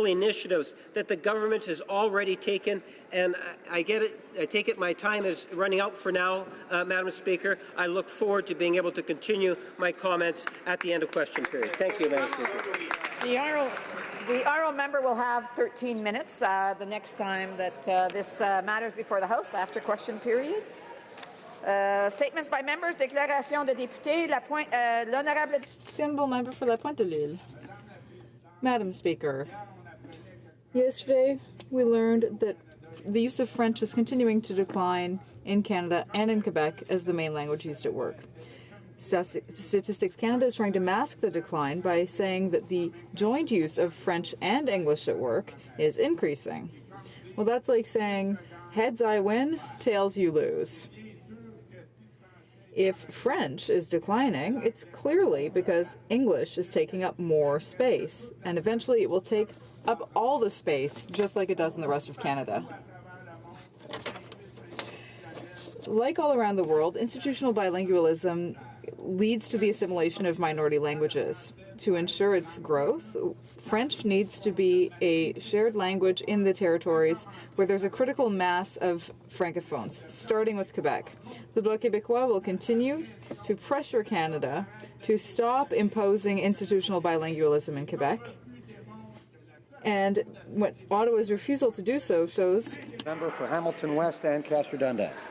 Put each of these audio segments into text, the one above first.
initiatives that the government has already taken, and I get it. I take it my time is running out for now, Madam Speaker. I look forward to being able to continue my comments at the end of question period. Thank you, Madam Speaker. The honourable member will have 13 minutes the next time that this matters before the House after question period. Statements by members, déclaration de députés, l'honorable. The honourable member for La Pointe-de-Lille. Madam Speaker, yesterday we learned that the use of French is continuing to decline in Canada and in Quebec as the main language used at work. Statistics Canada is trying to mask the decline by saying that the joint use of French and English at work is increasing. Well, that's like saying, heads I win, tails you lose. If French is declining, it's clearly because English is taking up more space, and eventually it will take up all the space, just like it does in the rest of Canada. Like all around the world, institutional bilingualism leads to the assimilation of minority languages. To ensure its growth, French needs to be a shared language in the territories where there's a critical mass of francophones, starting with Quebec. The Bloc Québécois will continue to pressure Canada to stop imposing institutional bilingualism in Quebec. And what Ottawa's refusal to do so shows... Member for Hamilton West and Castor Dundas.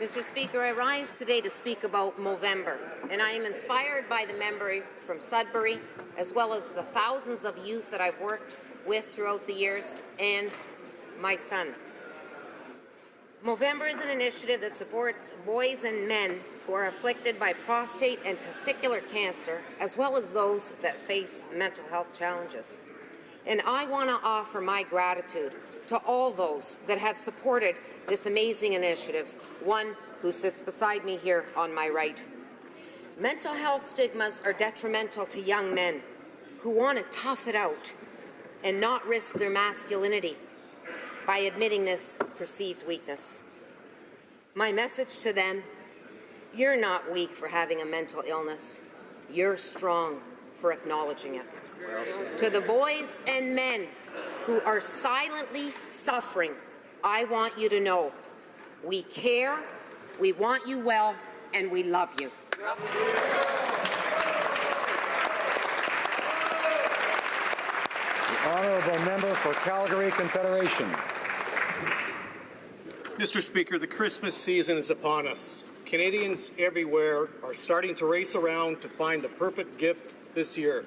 Mr. Speaker, I rise today to speak about Movember, and I am inspired by the member from Sudbury, as well as the thousands of youth that I've worked with throughout the years, and my son. Movember is an initiative that supports boys and men who are afflicted by prostate and testicular cancer, as well as those that face mental health challenges. And I want to offer my gratitude to all those that have supported this amazing initiative, one who sits beside me here on my right. Mental health stigmas are detrimental to young men who want to tough it out and not risk their masculinity by admitting this perceived weakness. My message to them, you're not weak for having a mental illness. You're strong for acknowledging it. To the boys and men who are silently suffering, I want you to know we care, we want you well, and we love you. The honourable member for Calgary Confederation. Mr. Speaker, the Christmas season is upon us. Canadians everywhere are starting to race around to find the perfect gift this year.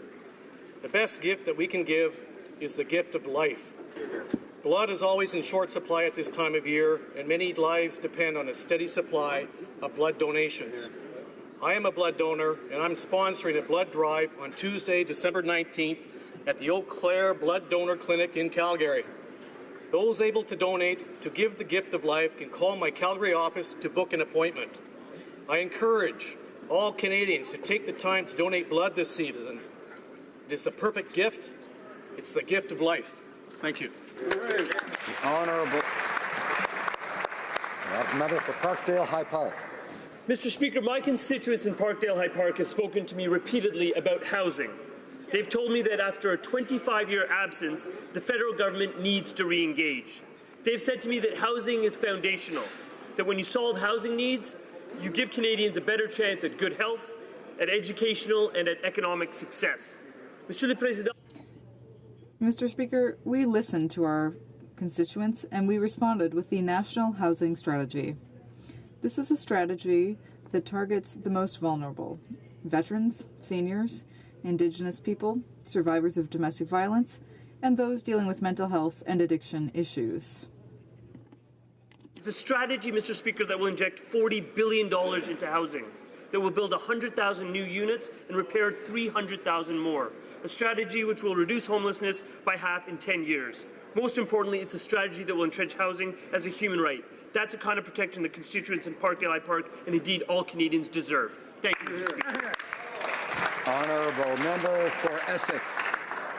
The best gift that we can give is the gift of life. Blood is always in short supply at this time of year, and many lives depend on a steady supply of blood donations. I am a blood donor, and I'm sponsoring a blood drive on Tuesday, December 19th at the Eau Claire Blood Donor Clinic in Calgary. Those able to donate to give the gift of life can call my Calgary office to book an appointment. I encourage all Canadians to take the time to donate blood this season. It is the perfect gift. It's the gift of life. Thank you. The honourable member for Parkdale High Park. Mr. Speaker, my constituents in Parkdale High Park have spoken to me repeatedly about housing. They've told me that after a 25-year absence, the federal government needs to re-engage. They've said to me that housing is foundational, that when you solve housing needs, you give Canadians a better chance at good health, at educational and at economic success. Monsieur le Président. Mr. Speaker, we listened to our constituents and we responded with the National Housing Strategy. This is a strategy that targets the most vulnerable: veterans, seniors, Indigenous people, survivors of domestic violence, and those dealing with mental health and addiction issues. It's a strategy, Mr. Speaker, that will inject $40 billion into housing, that will build 100,000 new units and repair 300,000 more. A strategy which will reduce homelessness by half in 10 years. Most importantly, it's a strategy that will entrench housing as a human right. That's the kind of protection the constituents in Parkdale High Park and indeed all Canadians deserve. Thank you, Mr. Speaker. Honourable member for Essex.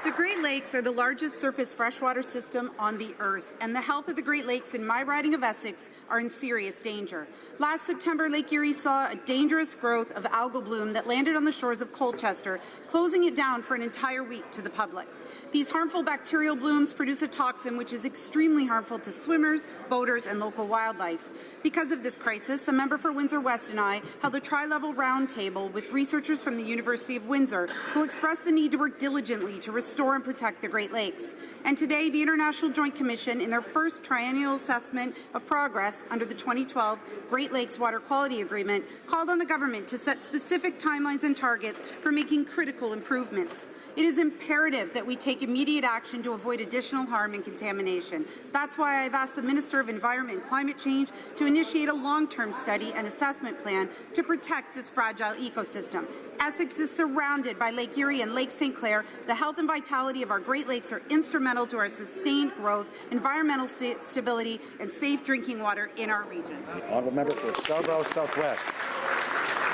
The Great Lakes are the largest surface freshwater system on the earth, and the health of the Great Lakes in my riding of Essex are in serious danger. Last September, Lake Erie saw a dangerous growth of algal bloom that landed on the shores of Colchester, closing it down for an entire week to the public. These harmful bacterial blooms produce a toxin which is extremely harmful to swimmers, boaters, and local wildlife. Because of this crisis, the member for Windsor West and I held a tri-level roundtable with researchers from the University of Windsor who expressed the need to work diligently to restore and protect the Great Lakes. And today, the International Joint Commission, in their first triennial assessment of progress under the 2012 Great Lakes Water Quality Agreement, called on the government to set specific timelines and targets for making critical improvements. It is imperative that we take immediate action to avoid additional harm and contamination. That's why I've asked the Minister of Environment and Climate Change to initiate a long-term study and assessment plan to protect this fragile ecosystem. Essex is surrounded by Lake Erie and Lake St. Clair. The health and vitality of our Great Lakes are instrumental to our sustained growth, environmental stability, and safe drinking water in our region. Honourable member for Scarborough Southwest.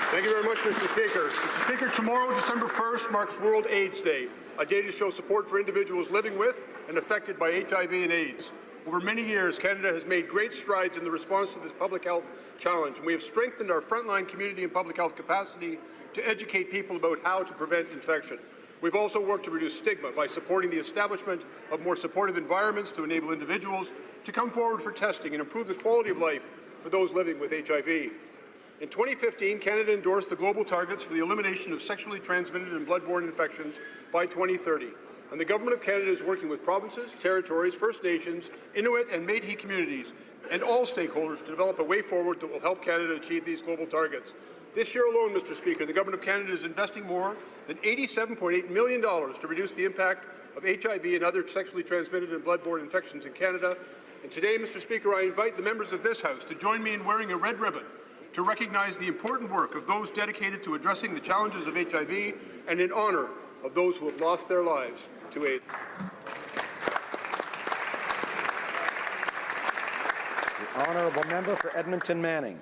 Thank you very much, Mr. Speaker. Mr. Speaker, tomorrow, December 1st, marks World AIDS Day, a day to show support for individuals living with and affected by HIV and AIDS. Over many years, Canada has made great strides in the response to this public health challenge, and we have strengthened our frontline community and public health capacity to educate people about how to prevent infection. We've also worked to reduce stigma by supporting the establishment of more supportive environments to enable individuals to come forward for testing and improve the quality of life for those living with HIV. In 2015, Canada endorsed the global targets for the elimination of sexually transmitted and bloodborne infections by 2030. And the Government of Canada is working with provinces, territories, First Nations, Inuit and Métis communities and all stakeholders to develop a way forward that will help Canada achieve these global targets. This year alone, Mr. Speaker, the Government of Canada is investing more than $87.8 million to reduce the impact of HIV and other sexually transmitted and bloodborne infections in Canada. And today, Mr. Speaker, I invite the members of this House to join me in wearing a red ribbon to recognize the important work of those dedicated to addressing the challenges of HIV and in honour of those who have lost their lives to AIDS. The honourable member for Edmonton Manning.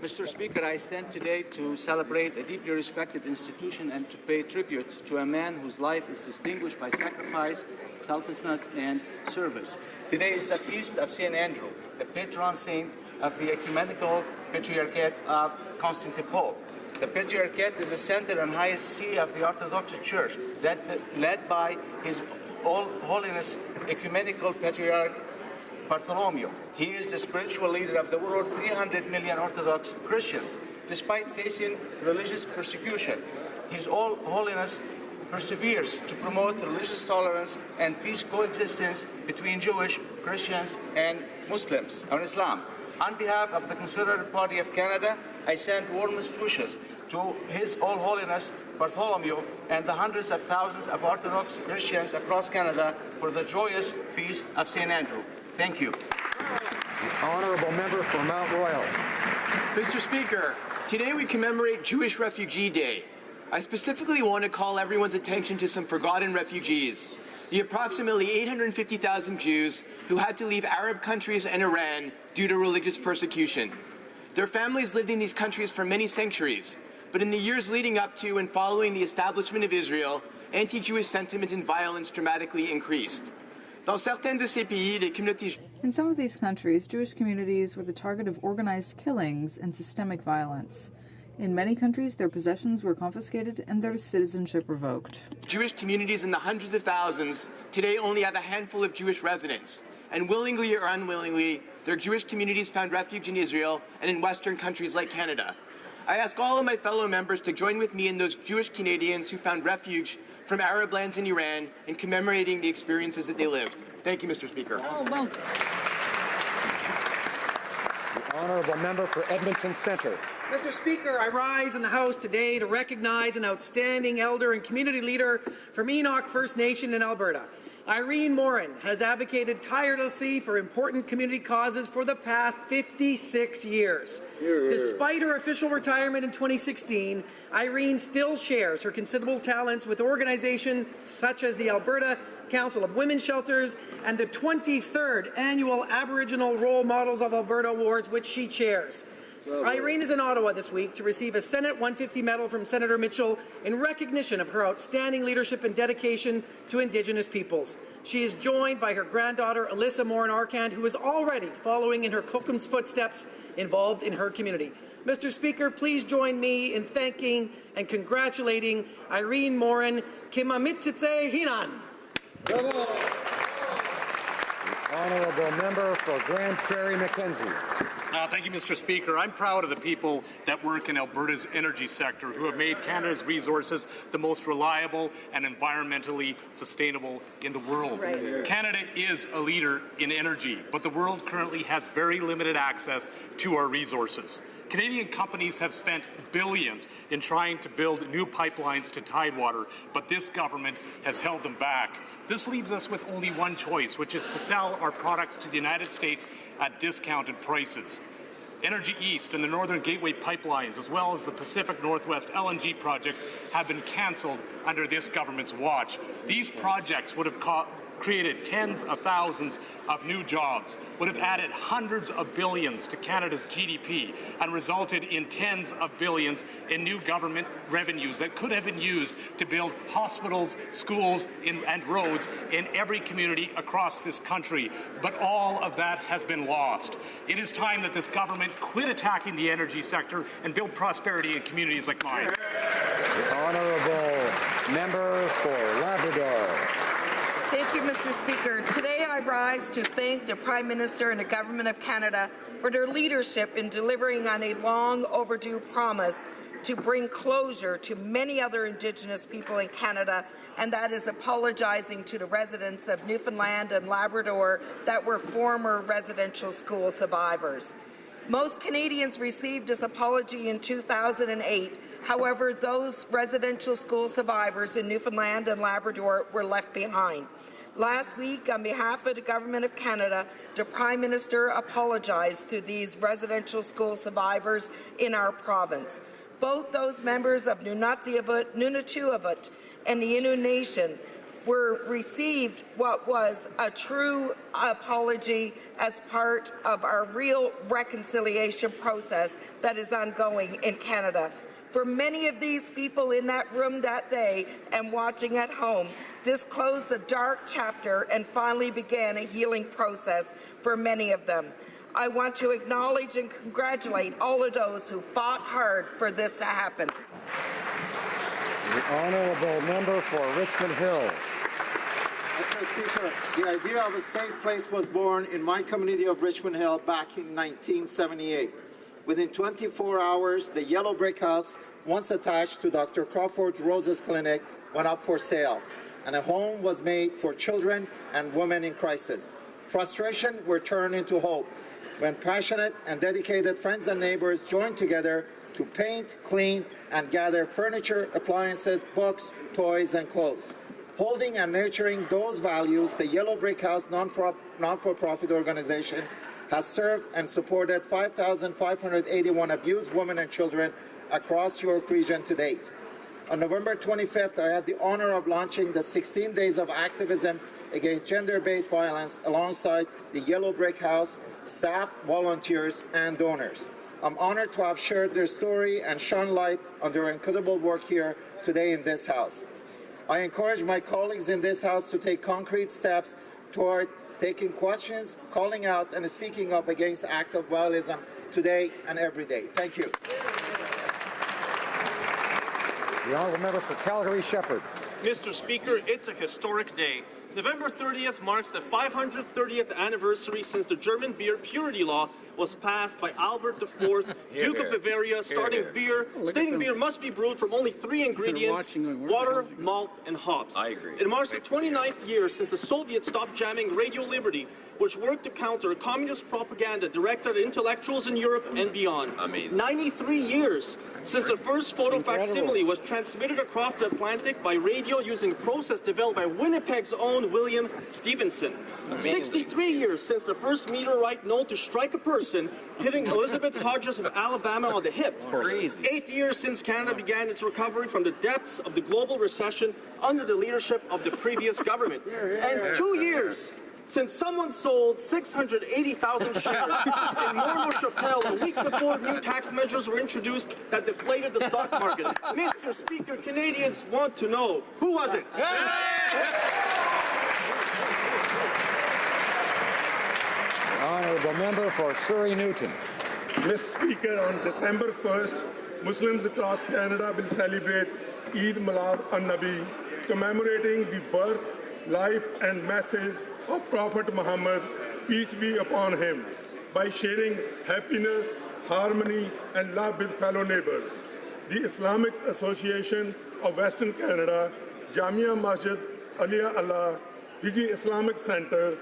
Mr. Speaker, I stand today to celebrate a deeply respected institution and to pay tribute to a man whose life is distinguished by sacrifice, selflessness, and service. Today is the feast of St. Andrew, the patron saint of the Ecumenical Patriarchate of Constantinople. The Patriarchate is the center and highest see of the Orthodox Church, led by His All Holiness Ecumenical Patriarch Bartholomew. He is the spiritual leader of the world 300 million Orthodox Christians. Despite facing religious persecution, His All Holiness perseveres to promote religious tolerance and peace coexistence between Jewish, Christians, and Muslims, or Islam. On behalf of the Conservative Party of Canada, I send warmest wishes to His All Holiness Bartholomew and the hundreds of thousands of Orthodox Christians across Canada for the joyous feast of St. Andrew. Thank you. The honourable member for Mount Royal. Mr. Speaker, today we commemorate Jewish Refugee Day. I specifically want to call everyone's attention to some forgotten refugees, the approximately 850,000 Jews who had to leave Arab countries and Iran due to religious persecution. Their families lived in these countries for many centuries, but in the years leading up to and following the establishment of Israel, anti-Jewish sentiment and violence dramatically increased. In some of these countries, Jewish communities were the target of organized killings and systemic violence. In many countries, their possessions were confiscated and their citizenship revoked. Jewish communities in the hundreds of thousands today only have a handful of Jewish residents, and willingly or unwillingly, their Jewish communities found refuge in Israel and in Western countries like Canada. I ask all of my fellow members to join with me in those Jewish Canadians who found refuge from Arab lands in Iran in commemorating the experiences that they lived. Thank you, Mr. Speaker. The honourable member for Edmonton Centre. Mr. Speaker, I rise in the House today to recognize an outstanding elder and community leader from Enoch First Nation in Alberta. Irene Morin has advocated tirelessly for important community causes for the past 56 years. Despite her official retirement in 2016, Irene still shares her considerable talents with organizations such as the Alberta Council of Women's Shelters and the 23rd Annual Aboriginal Role Models of Alberta Awards, which she chairs. Irene is in Ottawa this week to receive a Senate 150 medal from Senator Mitchell in recognition of her outstanding leadership and dedication to Indigenous peoples. She is joined by her granddaughter, Alyssa Morin-Arcand, who is already following in her Cocum's footsteps, involved in her community. Mr. Speaker, please join me in thanking and congratulating Irene Morin Kimamitsitse Hinan. The honourable member for Grand Prairie Mackenzie. Thank you, Mr. Speaker. I'm proud of the people that work in Alberta's energy sector who have made Canada's resources the most reliable and environmentally sustainable in the world. Right. Canada is a leader in energy, but the world currently has very limited access to our resources. Canadian companies have spent billions in trying to build new pipelines to Tidewater, but this government has held them back. This leaves us with only one choice, which is to sell our products to the United States at discounted prices. Energy East and the Northern Gateway pipelines, as well as the Pacific Northwest LNG project, have been cancelled under this government's watch. These projects would have created tens of thousands of new jobs, would have added hundreds of billions to Canada's GDP, and resulted in tens of billions in new government revenues that could have been used to build hospitals, schools, and roads in every community across this country. But all of that has been lost. It is time that this government quit attacking the energy sector and build prosperity in communities like mine. The honourable member for Labrador. Thank you, Mr. Speaker. Today I rise to thank the Prime Minister and the Government of Canada for their leadership in delivering on a long overdue promise to bring closure to many other Indigenous people in Canada, and that is apologizing to the residents of Newfoundland and Labrador that were former residential school survivors. Most Canadians received this apology in 2008. However, those residential school survivors in Newfoundland and Labrador were left behind. Last week, on behalf of the Government of Canada, the Prime Minister apologized to these residential school survivors in our province. Both those members of Nunatsiavut, Nunatuavut, and the Innu Nation received what was a true apology as part of our real reconciliation process that is ongoing in Canada. For many of these people in that room that day and watching at home, this closed a dark chapter and finally began a healing process for many of them. I want to acknowledge and congratulate all of those who fought hard for this to happen. The honourable member for Richmond Hill. Mr. Speaker, the idea of a safe place was born in my community of Richmond Hill back in 1978. Within 24 hours, the yellow brick house, once attached to Dr. Crawford Rose's clinic, went up for sale, and a home was made for children and women in crisis. Frustration were turned into hope when passionate and dedicated friends and neighbors joined together to paint, clean, and gather furniture, appliances, books, toys, and clothes. Holding and nurturing those values, the Yellow Brick House non-for-profit organization has served and supported 5,581 abused women and children across York Region to date. On November 25th, I had the honor of launching the 16 Days of Activism Against Gender-Based Violence alongside the Yellow Brick House staff, volunteers, and donors. I'm honored to have shared their story and shone light on their incredible work here today in this House. I encourage my colleagues in this House to take concrete steps toward taking questions, calling out, and speaking up against acts of violence today and every day. Thank you. The honourable member for Calgary-Shepherd. Mr. Speaker, it's a historic day. November 30th marks the 530th anniversary since the German beer purity law was passed by Albert IV, Duke of Bavaria, stating beer must be brewed from only 3 ingredients: water, malt, and hops. I agree. It marks the 29th year since the Soviets stopped jamming Radio Liberty, which worked to counter communist propaganda directed at intellectuals in Europe and beyond. Amazing. 93 years since the first photo facsimile was transmitted across the Atlantic by radio using a process developed by Winnipeg's own William Stevenson. Amazing. 63 years since the first meteorite known to strike a person, hitting Elizabeth Hodges of Alabama on the hip. Crazy. 8 years since Canada began its recovery from the depths of the global recession under the leadership of the previous government. And 2 years since someone sold 680,000 shares in Morneau Chapelle a week before new tax measures were introduced that deflated the stock market. Mr. Speaker, Canadians want to know, who was it? Honourable member for Surrey Newton. Mr. Speaker, on December 1st, Muslims across Canada will celebrate Eid Milad an-Nabi, commemorating the birth, life and message of Prophet Muhammad, peace be upon him, by sharing happiness, harmony and love with fellow neighbours. The Islamic Association of Western Canada, Jamia Masjid Aliya Allah, Fiji Islamic Centre,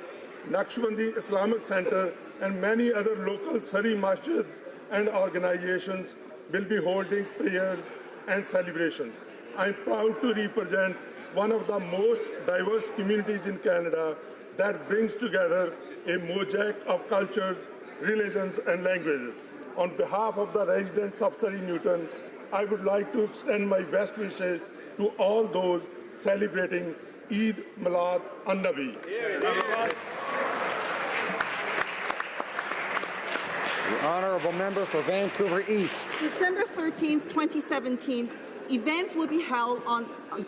Naqshbandi Islamic Centre and many other local Surrey masjids and organizations will be holding prayers and celebrations. I am proud to represent one of the most diverse communities in Canada that brings together a mosaic of cultures, religions and languages. On behalf of the residents of Surrey Newton, I would like to extend my best wishes to all those celebrating Eid Milad an-Nabi. The honourable member for Vancouver East. December 13th, 2017, events will be held on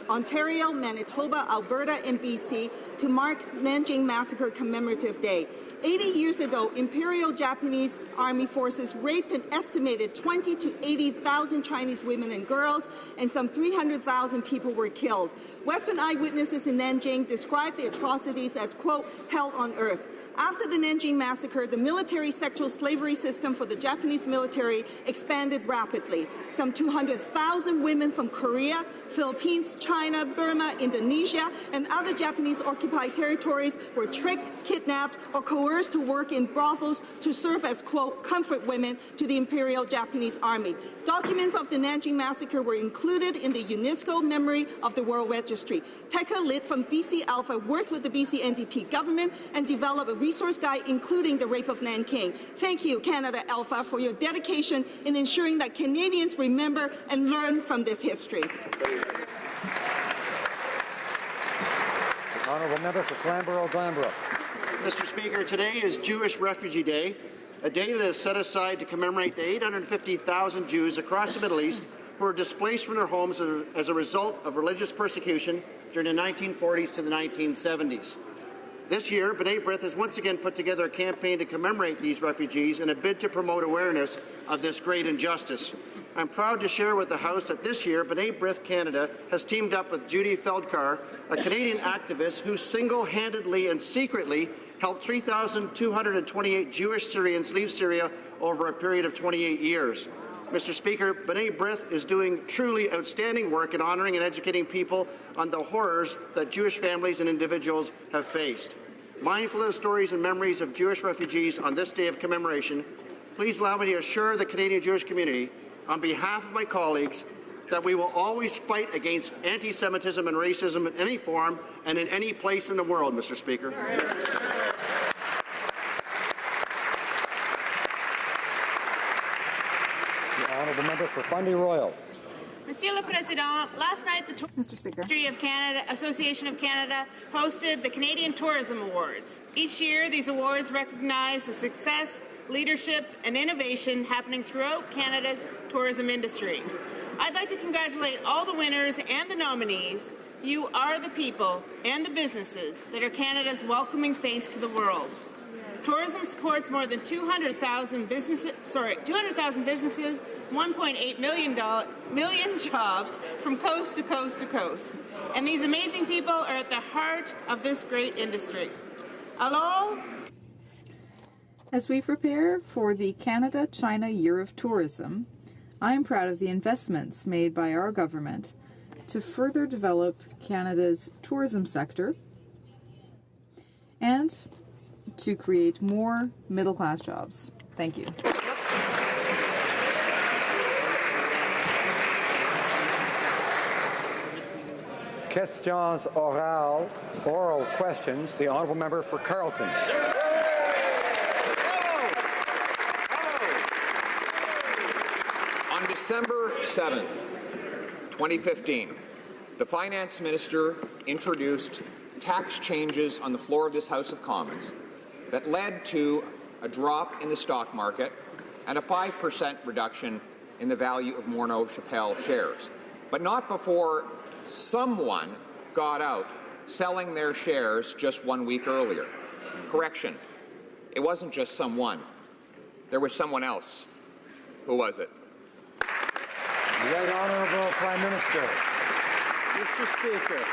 Ontario, Manitoba, Alberta, and BC to mark Nanjing Massacre Commemorative Day. 80 years ago, Imperial Japanese Army forces raped an estimated 20 to 80,000 Chinese women and girls, and some 300,000 people were killed. Western eyewitnesses in Nanjing described the atrocities as, quote, hell on earth. After the Nanjing Massacre, the military sexual slavery system for the Japanese military expanded rapidly. Some 200,000 women from Korea, Philippines, China, Burma, Indonesia, and other Japanese-occupied territories were tricked, kidnapped, or coerced to work in brothels to serve as, quote, comfort women to the Imperial Japanese Army. Documents of the Nanjing Massacre were included in the UNESCO Memory of the World Registry. Tekka Lit from BC Alpha worked with the BC NDP government and developed a resource guide including the rape of Nanking. Thank you, Canada Alpha, for your dedication in ensuring that Canadians remember and learn from this history. Honourable member for Flamborough-Glanbrook. Mr. Speaker, today is Jewish Refugee Day, a day that is set aside to commemorate the 850,000 Jews across the Middle East who were displaced from their homes as a result of religious persecution during the 1940s to the 1970s. This year, B'nai B'rith has once again put together a campaign to commemorate these refugees in a bid to promote awareness of this great injustice. I'm proud to share with the House that this year, B'nai B'rith Canada has teamed up with Judy Feldkar, a Canadian activist who single-handedly and secretly helped 3,228 Jewish Syrians leave Syria over a period of 28 years. Mr. Speaker, B'nai B'rith is doing truly outstanding work in honouring and educating people on the horrors that Jewish families and individuals have faced. Mindful of the stories and memories of Jewish refugees on this day of commemoration, please allow me to assure the Canadian Jewish community, on behalf of my colleagues, that we will always fight against anti-Semitism and racism in any form and in any place in the world, Mr. Speaker. Honourable member for Fundy Royal. Monsieur le Président, last night the Tourism of Canada Association of Canada hosted the Canadian Tourism Awards. Each year, these awards recognize the success, leadership, and innovation happening throughout Canada's tourism industry. I'd like to congratulate all the winners and the nominees. You are the people and the businesses that are Canada's welcoming face to the world. Tourism supports more than 200,000 businesses, 1.8 million jobs from coast to coast to coast. And these amazing people are at the heart of this great industry. Hello? As we prepare for the Canada-China Year of Tourism, I am proud of the investments made by our government to further develop Canada's tourism sector and to create more middle-class jobs. Thank you. Questions orales, oral questions. The honourable member for Carleton. On December 7th, 2015, the Finance Minister introduced tax changes on the floor of this House of Commons that led to a drop in the stock market and a 5% reduction in the value of Morneau Shepell shares, but not before someone got out selling their shares just 1 week earlier. Correction, it wasn't just someone. There was someone else. Who was it? Right Honourable Prime Minister. Mr. Speaker,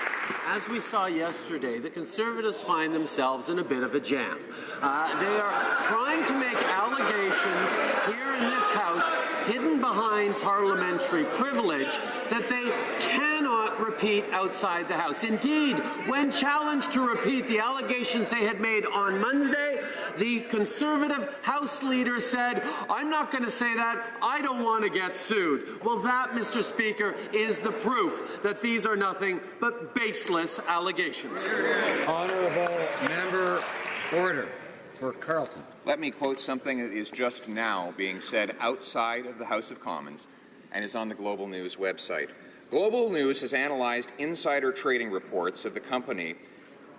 as we saw yesterday, the Conservatives find themselves in a bit of a jam. They are trying to make allegations here in this House, hidden behind parliamentary privilege, that they cannot repeat outside the House. Indeed, when challenged to repeat the allegations they had made on Monday, the Conservative House leader said, "I'm not going to say that. I don't want to get sued." Well, that, Mr. Speaker, is the proof that these are nothing but baseless allegations. Honourable member, order for Carleton. Let me quote something that is just now being said outside of the House of Commons and is on the Global News website. Global News has analyzed insider trading reports of the company,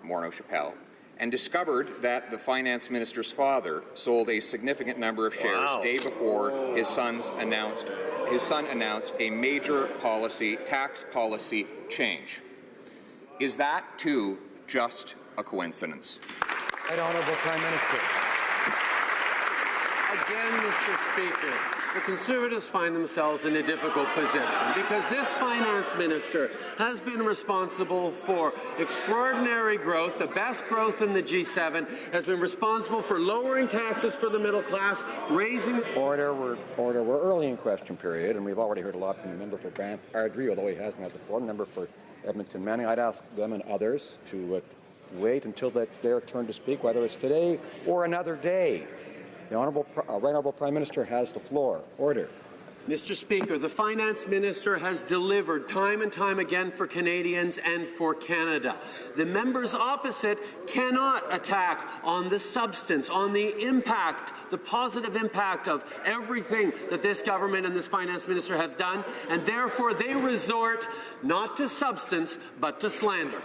Morneau Shepell, and discovered that the finance minister's father sold a significant number of shares day before his son announced a major tax policy change. Is that, too, just a coincidence? Right Honourable Prime Minister. Again, Mr. Speaker, the Conservatives find themselves in a difficult position because this finance minister has been responsible for extraordinary growth, the best growth in the G7, has been responsible for lowering taxes for the middle class, raising... Order. We're early in question period, and we've already heard a lot from the member for Brant Ardrey, although he hasn't had the floor. The member for Edmonton Manning. I'd ask them and others to wait until it's their turn to speak, whether it's today or another day. The Right Honourable Prime Minister has the floor. Order. Mr. Speaker, the finance minister has delivered time and time again for Canadians and for Canada. The members opposite cannot attack on the substance, on the impact, the positive impact of everything that this government and this finance minister have done, and therefore they resort not to substance but to slander.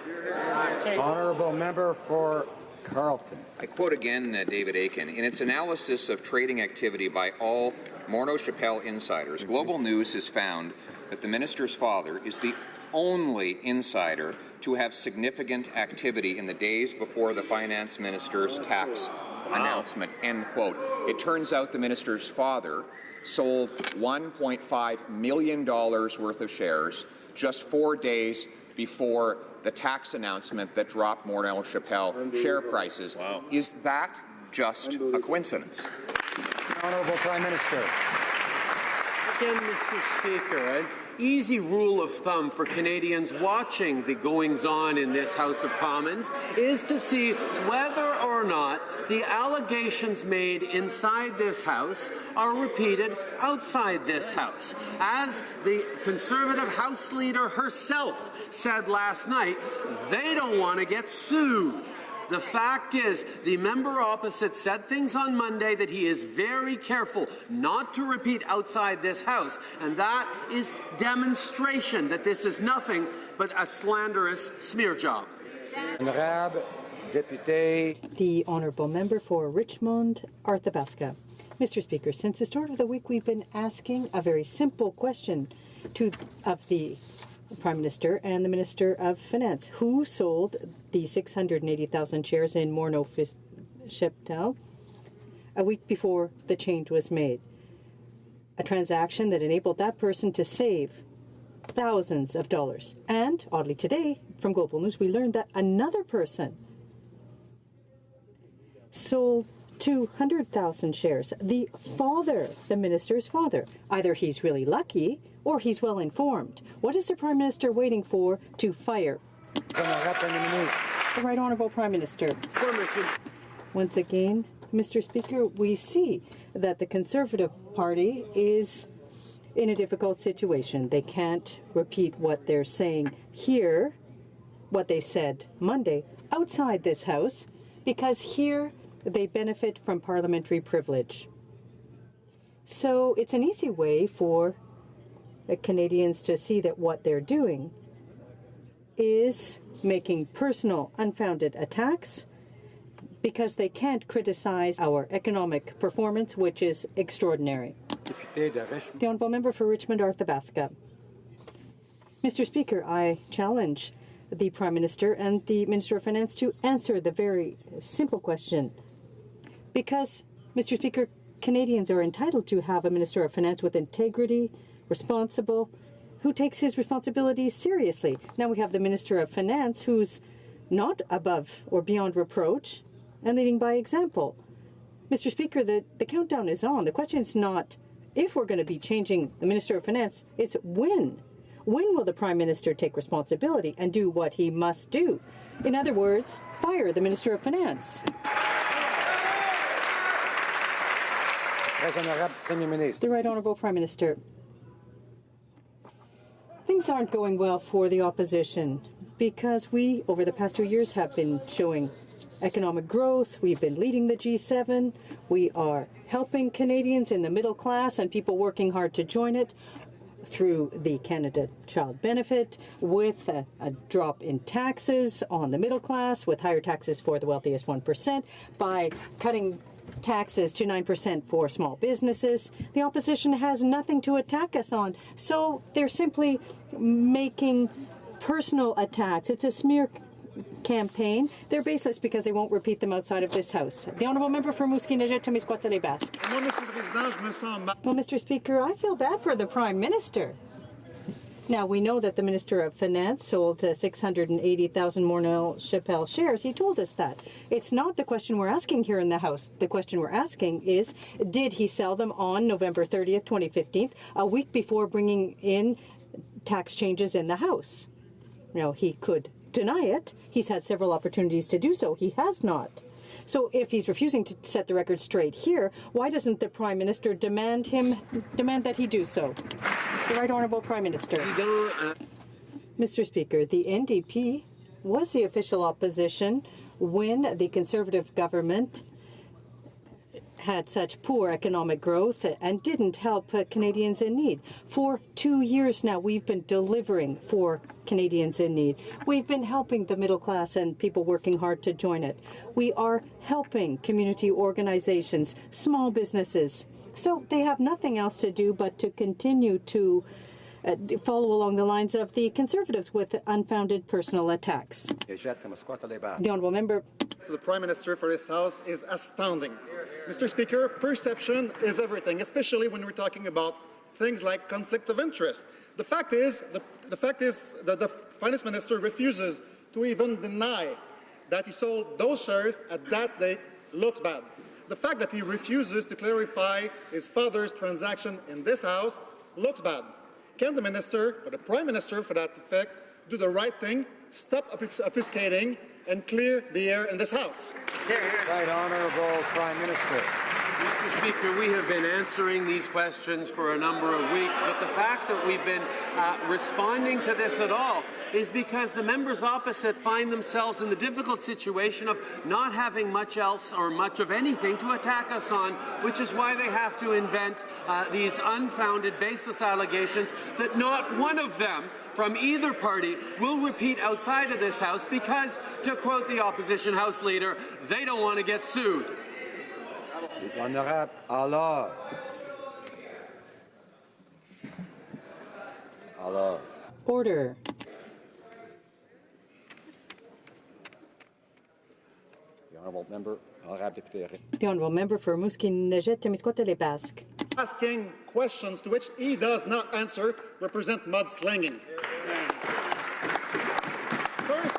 Honourable member for Carleton. I quote again David Aiken. In its analysis of trading activity by all Morneau Shepell insiders, Global News has found that the minister's father is the only insider to have significant activity in the days before the finance minister's tax announcement, end quote. It turns out the minister's father sold $1.5 million worth of shares just 4 days before the tax announcement that dropped Morneau Shepell share prices. Is that just a coincidence? Honourable Prime Minister. Again, Mr. Speaker, an easy rule of thumb for Canadians watching the goings-on in this House of Commons is to see whether or not the allegations made inside this House are repeated outside this House. As the Conservative House leader herself said last night, they don't want to get sued. The fact is, the member opposite said things on Monday that he is very careful not to repeat outside this House, and that is demonstration that this is nothing but a slanderous smear job. Honorable Deputy. The Honourable Member for Richmond, Arthabaska. Mr. Speaker, since the start of the week we've been asking a very simple question of the Prime Minister and the Minister of Finance. Who sold the 680,000 shares in Morneau Shepell a week before the change was made? A transaction that enabled that person to save thousands of dollars. And, oddly today, from Global News, we learned that another person sold 200,000 shares. The minister's father. Either he's really lucky or he's well informed. What is the Prime Minister waiting for to fire? The Right Honourable Prime Minister. Once again, Mr. Speaker, we see that the Conservative Party is in a difficult situation. They can't repeat what they're saying here, what they said Monday, outside this House, because here they benefit from parliamentary privilege. So it's an easy way for Canadians to see that what they're doing is making personal, unfounded attacks because they can't criticize our economic performance, which is extraordinary. The Honourable Member for Richmond, Arthabaska. Mr. Speaker, I challenge the Prime Minister and the Minister of Finance to answer the very simple question. Because, Mr. Speaker, Canadians are entitled to have a Minister of Finance with integrity, responsible, who takes his responsibilities seriously. Now we have the Minister of Finance who's not above or beyond reproach and leading by example. Mr. Speaker, the countdown is on. The question is not if we're going to be changing the Minister of Finance, it's when. When will the Prime Minister take responsibility and do what he must do? In other words, fire the Minister of Finance. The Right Honourable Prime Minister. Things aren't going well for the opposition because we, over the past 2 years, have been showing economic growth. We've been leading the G7. We are helping Canadians in the middle class and people working hard to join it through the Canada Child Benefit, with a drop in taxes on the middle class, with higher taxes for the wealthiest 1%, by cutting taxes to 9% for small businesses. The opposition has nothing to attack us on, so they're simply making personal attacks. It's a smear campaign. They're baseless because they won't repeat them outside of this House. The Honourable Member for Mouski-Nejet-Témiscouata-les-Basques. Well, Mr. Speaker, I feel bad for the Prime Minister. Now, we know that the Minister of Finance sold 680,000 Morneau Chappelle shares. He told us that. It's not the question we're asking here in the House. The question we're asking is, did he sell them on November 30th, 2015, a week before bringing in tax changes in the House? Now, he could deny it. He's had several opportunities to do so. He has not. So if he's refusing to set the record straight here, why doesn't the Prime Minister demand that he do so? The Right Honourable Prime Minister. Mr. Speaker, the NDP was the official opposition when the Conservative government had such poor economic growth and didn't help Canadians in need. For 2 years now, we've been delivering for Canadians in need. We've been helping the middle class and people working hard to join it. We are helping community organizations, small businesses. So they have nothing else to do but to continue to follow along the lines of the Conservatives with unfounded personal attacks. The Honourable Member. The Prime Minister for this House is astounding. Mr. Speaker, perception is everything, especially when we're talking about things like conflict of interest. The fact is that the Finance Minister refuses to even deny that he sold those shares at that date looks bad. The fact that he refuses to clarify his father's transaction in this House looks bad. Can the Minister, or the Prime Minister for that effect, do the right thing, stop obfuscating, and clear the air in this House? Right Honourable Prime Minister. Mr. Speaker, we have been answering these questions for a number of weeks, but the fact that we've been responding to this at all is because the members opposite find themselves in the difficult situation of not having much else or much of anything to attack us on, which is why they have to invent these unfounded, baseless allegations that not one of them from either party will repeat outside of this House because, to quote the opposition House Leader, they don't want to get sued. Order. The Honourable Member, The Honourable Member for Mouski-Nejet-Témiscouata-les-Basques. Asking questions to which he does not answer represent mudslinging. First,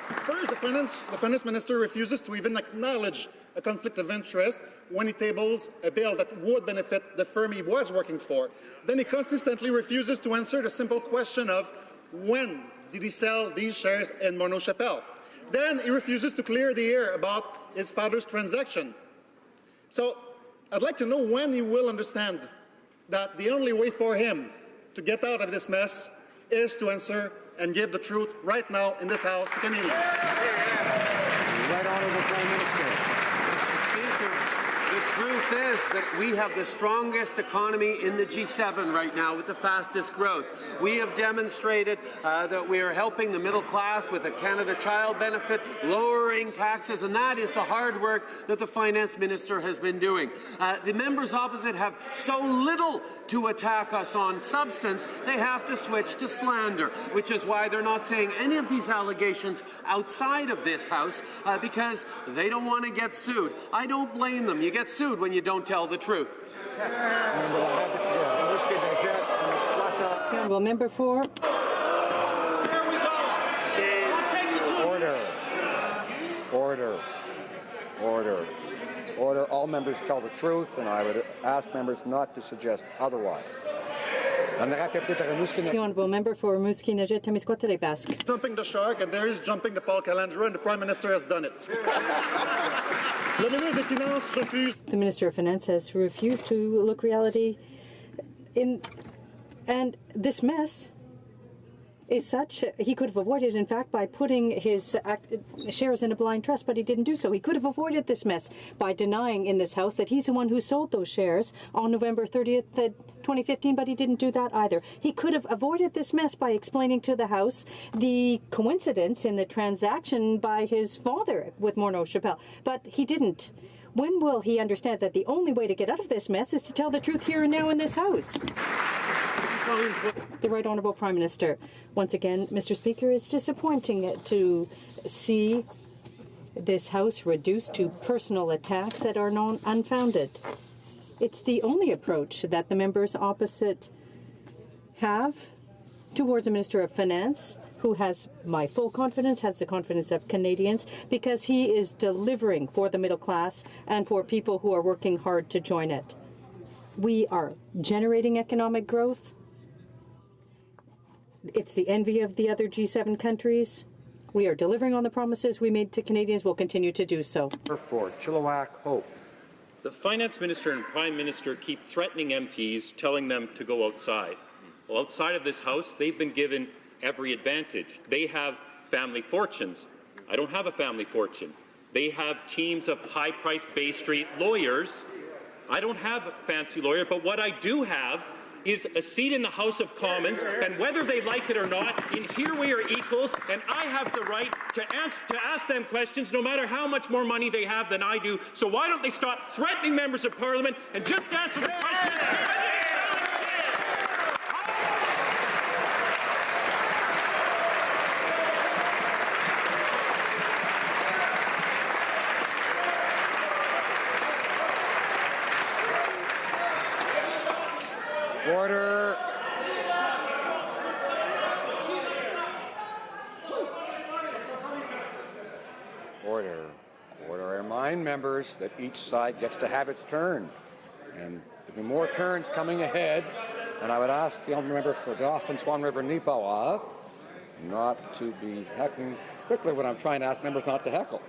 the Finance Minister refuses to even acknowledge a conflict of interest when he tables a bill that would benefit the firm he was working for. Then he consistently refuses to answer the simple question of when did he sell these shares in Morneau Chappelle. Then he refuses to clear the air about his father's transaction. So I'd like to know when he will understand that the only way for him to get out of this mess is to answer and give the truth right now in this House to Canadians. Right Honourable Prime Minister. Mr. Speaker, the truth is that we have the strongest economy in the G7 right now with the fastest growth. We have demonstrated that we are helping the middle class with a Canada Child benefit, lowering taxes, and that is the hard work that the Finance Minister has been doing. The members opposite have so little to attack us on substance, they have to switch to slander, which is why they're not saying any of these allegations outside of this House because they don't want to get sued. I don't blame them. You get sued when you don't tell the truth. The honourable member for. Order. All members tell the truth, and I would ask members not to suggest otherwise. The honourable member for Rimouski Nejet Témiscouata Basque. Jumping the shark, and there is jumping the Paul Calandra, and the Prime Minister has done it. The Minister of Finance has refused to look reality in, and this mess is such he could have avoided, in fact, by putting his shares in a blind trust, but he didn't do so. He could have avoided this mess by denying in this House that he's the one who sold those shares on November 30th, 2015, but he didn't do that either. He could have avoided this mess by explaining to the House the coincidence in the transaction by his father with Morneau Chappelle, but he didn't. When will he understand that the only way to get out of this mess is to tell the truth here and now in this House? The Right Honourable Prime Minister. Once again, Mr. Speaker, it's disappointing to see this House reduced to personal attacks that are unfounded. It's the only approach that the members opposite have towards a Minister of Finance who has my full confidence, has the confidence of Canadians, because he is delivering for the middle class and for people who are working hard to join it. We are generating economic growth. It's the envy of the other G7 countries. We are delivering on the promises we made to Canadians. We'll continue to do so. For Chilliwack Hope. The Finance Minister and Prime Minister keep threatening MPs, telling them to go outside. Well, outside of this House, they've been given every advantage. They have family fortunes. I don't have a family fortune. They have teams of high-priced Bay Street lawyers. I don't have a fancy lawyer, but what I do have is a seat in the House of Commons, and whether they like it or not, in here we are equals, and I have the right to ask them questions no matter how much more money they have than I do. So why don't they stop threatening members of Parliament and just answer the question? Order. Order. I remind members that each side gets to have its turn. And there'll be more turns coming ahead. And I would ask the honourable member for Dauphin Swan River Neepawa not to be heckling quickly when I'm trying to ask members not to heckle.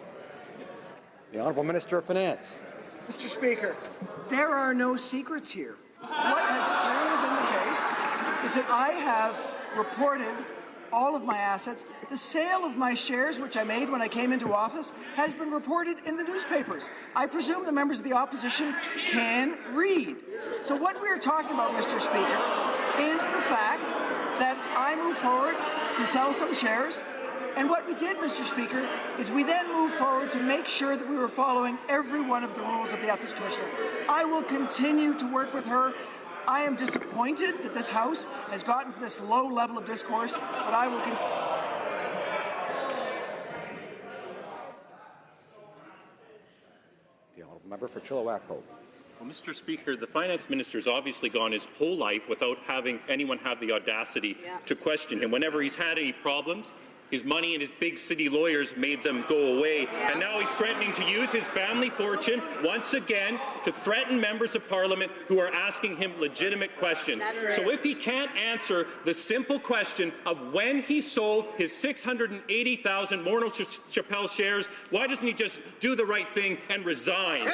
The Honourable Minister of Finance. Mr. Speaker, there are no secrets here. What has clearly been the case is that I have reported all of my assets. The sale of my shares, which I made when I came into office, has been reported in the newspapers. I presume the members of the opposition can read. So what we are talking about, Mr. Speaker, is the fact that I moved forward to sell some shares. And what we did, Mr. Speaker, is we then moved forward to make sure that we were following every one of the rules of the Ethics Commissioner. I will continue to work with her. I am disappointed that this House has gotten to this low level of discourse, but I will continue. The Honourable Member for Chilliwack Hope. Well, Mr. Speaker, the Finance Minister's obviously gone his whole life without having anyone have the audacity to question him. Whenever he's had any problems, his money and his big city lawyers made them go away. And now he's threatening to use his family fortune once again to threaten members of Parliament who are asking him legitimate questions. So if he can't answer the simple question of when he sold his 680,000 Morneau Chappelle shares, why doesn't he just do the right thing and resign?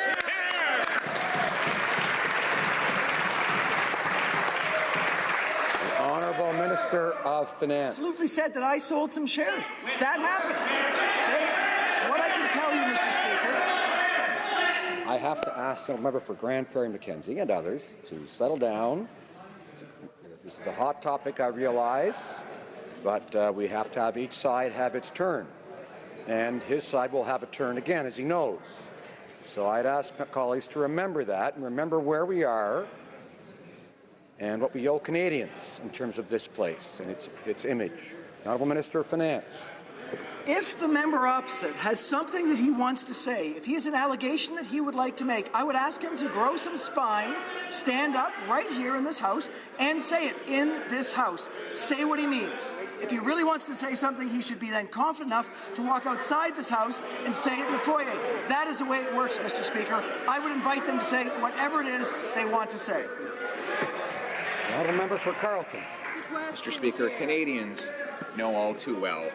Honourable Minister of Finance. Absolutely said that I sold some shares. That happened. What I can tell you, Mr. Speaker. I have to ask the member for Grand Prairie Mackenzie and others to settle down. This is a hot topic, I realize, but we have to have each side have its turn. And his side will have a turn again, as he knows. So I'd ask my colleagues to remember that and remember where we are and what we owe Canadians in terms of this place and its image. Honourable Minister of Finance. If the member opposite has something that he wants to say, if he has an allegation that he would like to make, I would ask him to grow some spine, stand up right here in this House, and say it in this House. Say what he means. If he really wants to say something, he should be then confident enough to walk outside this House and say it in the foyer. That is the way it works, Mr. Speaker. I would invite them to say whatever it is they want to say. The honourable member for Carleton. Mr. Speaker, Canadians know all too well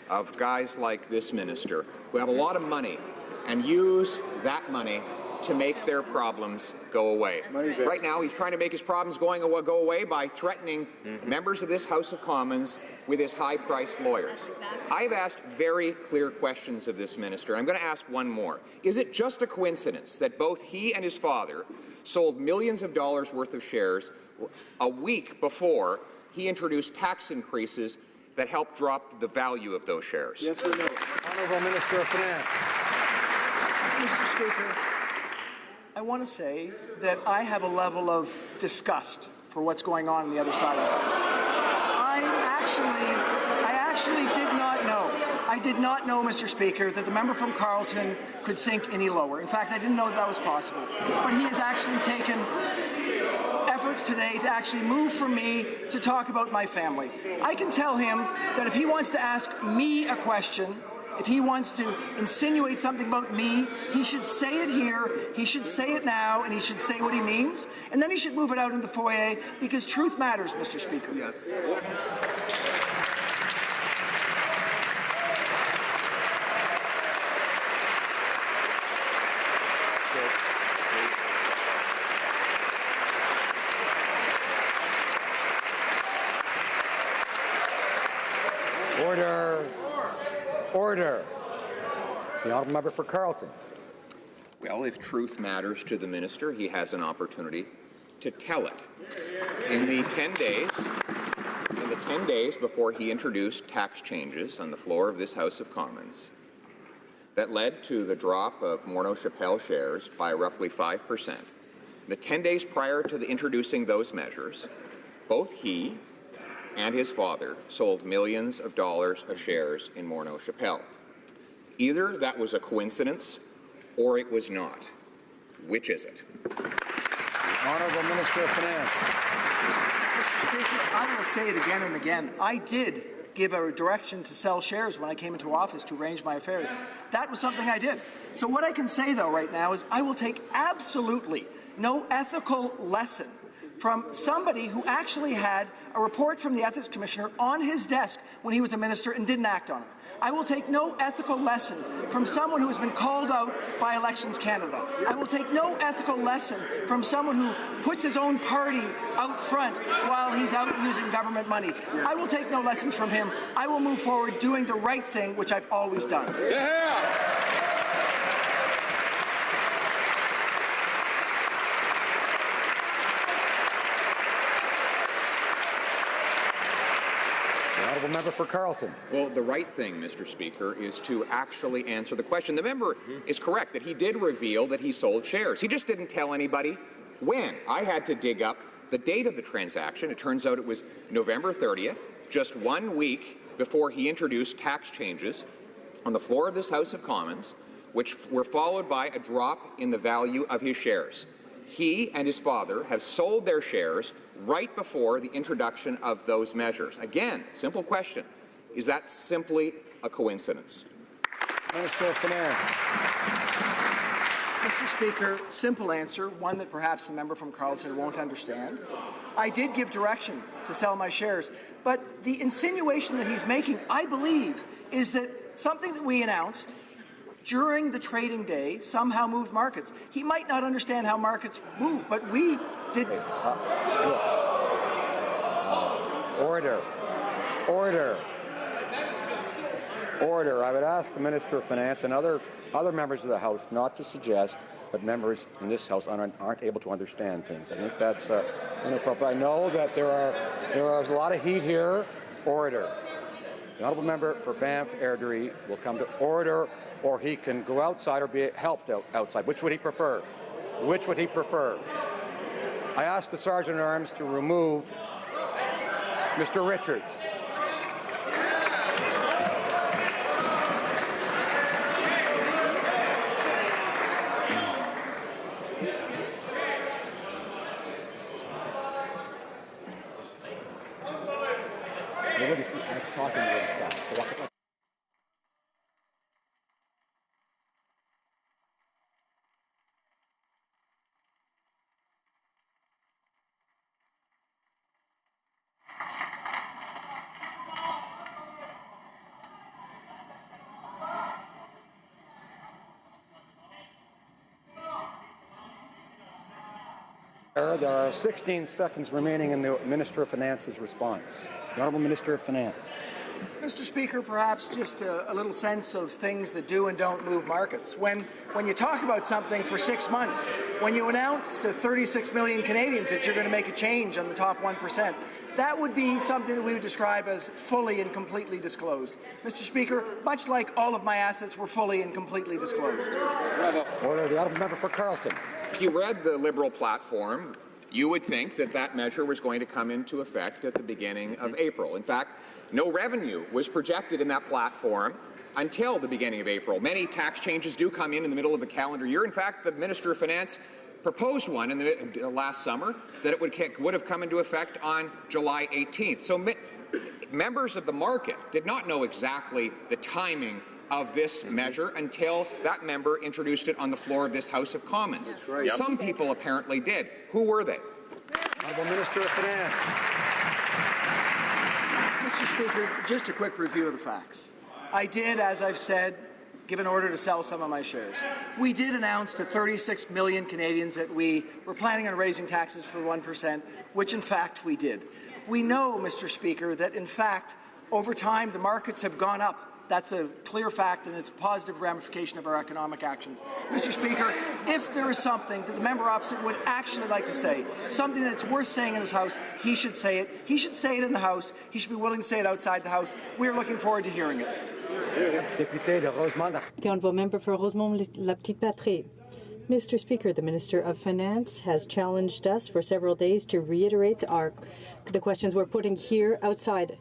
of guys like this minister who have a lot of money and use that money to make their problems go away. Right now, he's trying to make his problems go away by threatening members of this House of Commons with his high-priced lawyers. I've asked very clear questions of this minister. I'm going to ask one more. Is it just a coincidence that both he and his father sold millions of dollars worth of shares a week before he introduced tax increases that helped drop the value of those shares? Yes or no? Honourable Minister of Finance. Mr. Speaker, I want to say that I have a level of disgust for what's going on the other side of the House. I actually did not know. I did not know, Mr. Speaker, that the member from Carleton could sink any lower. In fact, I didn't know that was possible. But he has actually taken efforts today to actually move for me to talk about my family. I can tell him that if he wants to ask me a question, if he wants to insinuate something about me, he should say it here, he should say it now, and he should say what he means, and then he should move it out in the foyer, because truth matters, Mr. Speaker. Yes. Order. Order. The honourable member for Carleton. Well, if truth matters to the minister, he has an opportunity to tell it. In the 10 days before he introduced tax changes on the floor of this House of Commons that led to the drop of Morneau Shepell shares by roughly 5%, the 10 days prior to introducing those measures, both he and his father sold millions of dollars of shares in Morneau Shepell. Either that was a coincidence or it was not. Which is it? The Honourable Minister of Finance. Mr. Speaker, I will say it again and again. I did give a direction to sell shares when I came into office to arrange my affairs. That was something I did. So what I can say, though, right now is I will take absolutely no ethical lesson from somebody who actually had a report from the Ethics Commissioner on his desk when he was a minister and didn't act on it. I will take no ethical lesson from someone who has been called out by Elections Canada. I will take no ethical lesson from someone who puts his own party out front while he's out using government money. I will take no lessons from him. I will move forward doing the right thing, which I've always done. Yeah. Member for Carleton. Well, the right thing, Mr. Speaker, is to actually answer the question. The member is correct that he did reveal that he sold shares. He just didn't tell anybody when. I had to dig up the date of the transaction. It turns out it was November 30th, just 1 week before he introduced tax changes on the floor of this House of Commons, which were followed by a drop in the value of his shares. He and his father have sold their shares right before the introduction of those measures. Again, simple question. Is that simply a coincidence? Minister of Finance. Mr. Speaker, simple answer, one that perhaps the member from Carleton won't understand. I did give direction to sell my shares, but the insinuation that he's making, I believe, is that something that we announced during the trading day somehow moved markets. He might not understand how markets move, but we did. Order. Order. Order. I would ask the Minister of Finance and other other members of the House not to suggest that members in this House aren't able to understand things. I think that's inappropriate. I know that there is a lot of heat here. Order. The honourable member for Banff Airdrie will come to order, or he can go outside or be helped outside. Which would he prefer? Which would he prefer? I ask the Sergeant-at-Arms to remove Mr. Richards. There are 16 seconds remaining in the Minister of Finance's response. The Honourable Minister of Finance. Mr. Speaker, perhaps just a little sense of things that do and don't move markets. When you talk about something for 6 months, when you announce to 36 million Canadians that you're going to make a change on the top 1%, that would be something that we would describe as fully and completely disclosed. Mr. Speaker, much like all of my assets were fully and completely disclosed. Order. The Honourable Member for Carleton. If you read the Liberal platform, you would think that that measure was going to come into effect at the beginning of April. In fact, no revenue was projected in that platform until the beginning of April. Many tax changes do come in the middle of the calendar year. In fact, the Minister of Finance proposed one in the last summer that it would have come into effect on July 18th. So members of the market did not know exactly the timing of this measure until that member introduced it on the floor of this House of Commons. Right. Some people apparently did. Who were they? Honourable Minister of Finance. Mr. Speaker, just a quick review of the facts. I did, as I've said, give an order to sell some of my shares. We did announce to 36 million Canadians that we were planning on raising taxes for 1%, which in fact we did. We know, Mr. Speaker, that in fact, over time, the markets have gone up. That's a clear fact, and it's a positive ramification of our economic actions. Mr. Speaker, if there is something that the member opposite would actually like to say, something that's worth saying in this House, he should say it. He should say it in the House. He should be willing to say it outside the House. We're looking forward to hearing it. The honourable member for Rosemont-La Petite Patrie. Mr. Speaker, the Minister of Finance has challenged us for several days to reiterate the questions we're putting here outside.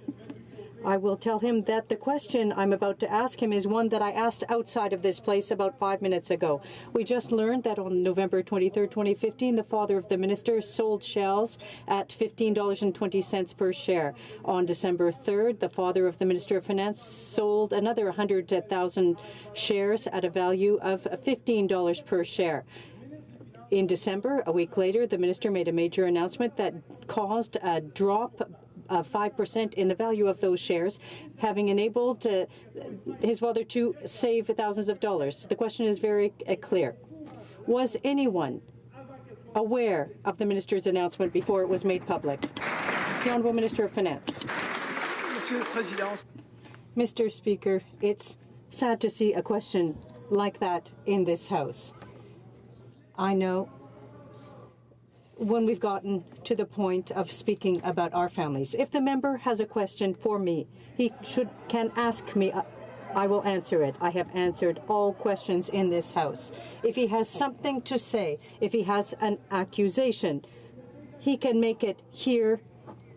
I will tell him that the question I'm about to ask him is one that I asked outside of this place about 5 minutes ago. We just learned that on November 23, 2015, the father of the minister sold shells at $15.20 per share. On December 3rd, the father of the Minister of Finance sold another 100,000 shares at a value of $15 per share. In December, a week later, the minister made a major announcement that caused a drop of 5% in the value of those shares, having enabled his father to save thousands of dollars. The question is very clear. Was anyone aware of the minister's announcement before it was made public? The Honourable Minister of Finance. Mr. Speaker, it's sad to see a question like that in this House. I know when we've gotten to the point of speaking about our families. If the member has a question for me, he can ask me. I will answer it. I have answered all questions in this House. If he has something to say, if he has an accusation, he can make it here.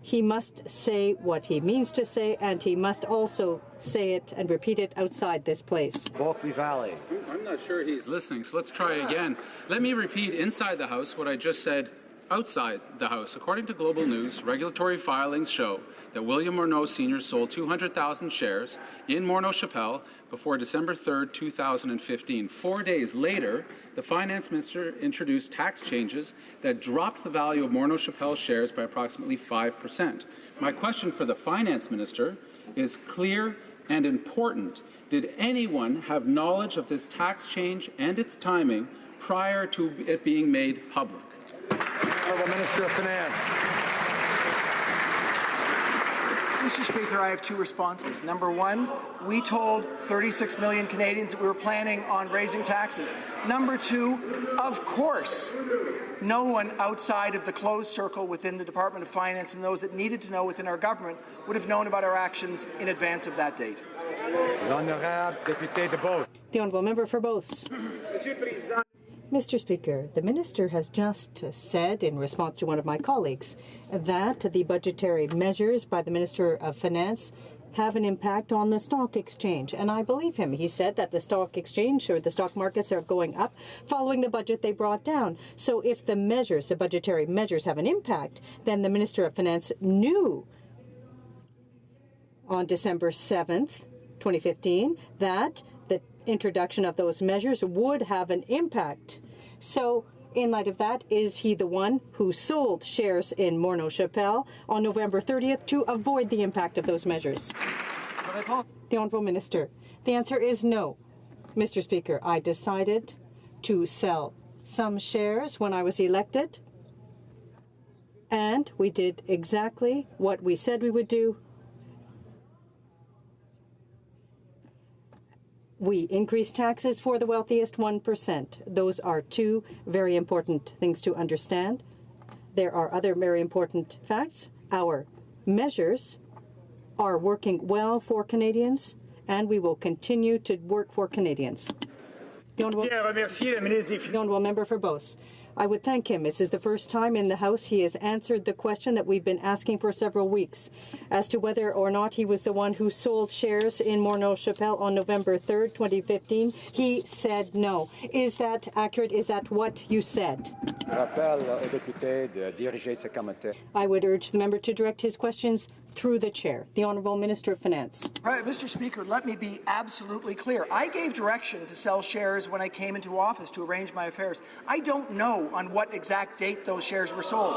He must say what he means to say, and he must also say it and repeat it outside this place. Bulkley Valley. I'm not sure he's listening, so let's try again. Let me repeat inside the House what I just said outside the House. According to Global News, regulatory filings show that William Morneau Sr. sold 200,000 shares in Morneau Chapelle before December 3rd, 2015. 4 days later, the finance minister introduced tax changes that dropped the value of Morneau Chapelle shares by approximately 5%. My question for the finance minister is clear and important. Did anyone have knowledge of this tax change and its timing prior to it being made public? Honourable Minister of Finance. Mr. Speaker, I have two responses. Number one, we told 36 million Canadians that we were planning on raising taxes. Number two, of course, no one outside of the closed circle within the Department of Finance and those that needed to know within our government would have known about our actions in advance of that date. The honourable member for Beauce. Mr. Speaker, the minister has just said, in response to one of my colleagues, that the budgetary measures by the Minister of Finance have an impact on the stock exchange. And I believe him. He said that the stock exchange or the stock markets are going up following the budget they brought down. So if the measures, the budgetary measures, have an impact, then the Minister of Finance knew on December 7th, 2015, that the introduction of those measures would have an impact. So, in light of that, is he the one who sold shares in Morneau Shepell on November 30th to avoid the impact of those measures? The Honourable Minister. The answer is no. Mr. Speaker, I decided to sell some shares when I was elected, and we did exactly what we said we would do. We increased taxes for the wealthiest 1%. Those are two very important things to understand. There are other very important facts. Our measures are working well for Canadians, and we will continue to work for Canadians. The Honourable Member for Beauce. I would thank him. This is the first time in the House he has answered the question that we've been asking for several weeks as to whether or not he was the one who sold shares in Morneau Shepell on November 3rd, 2015. He said no. Is that accurate? Is that what you said? I would urge the member to direct his questions through the chair. The Honourable Minister of Finance. Right, Mr. Speaker, let me be absolutely clear. I gave direction to sell shares when I came into office to arrange my affairs. I don't know on what exact date those shares were sold.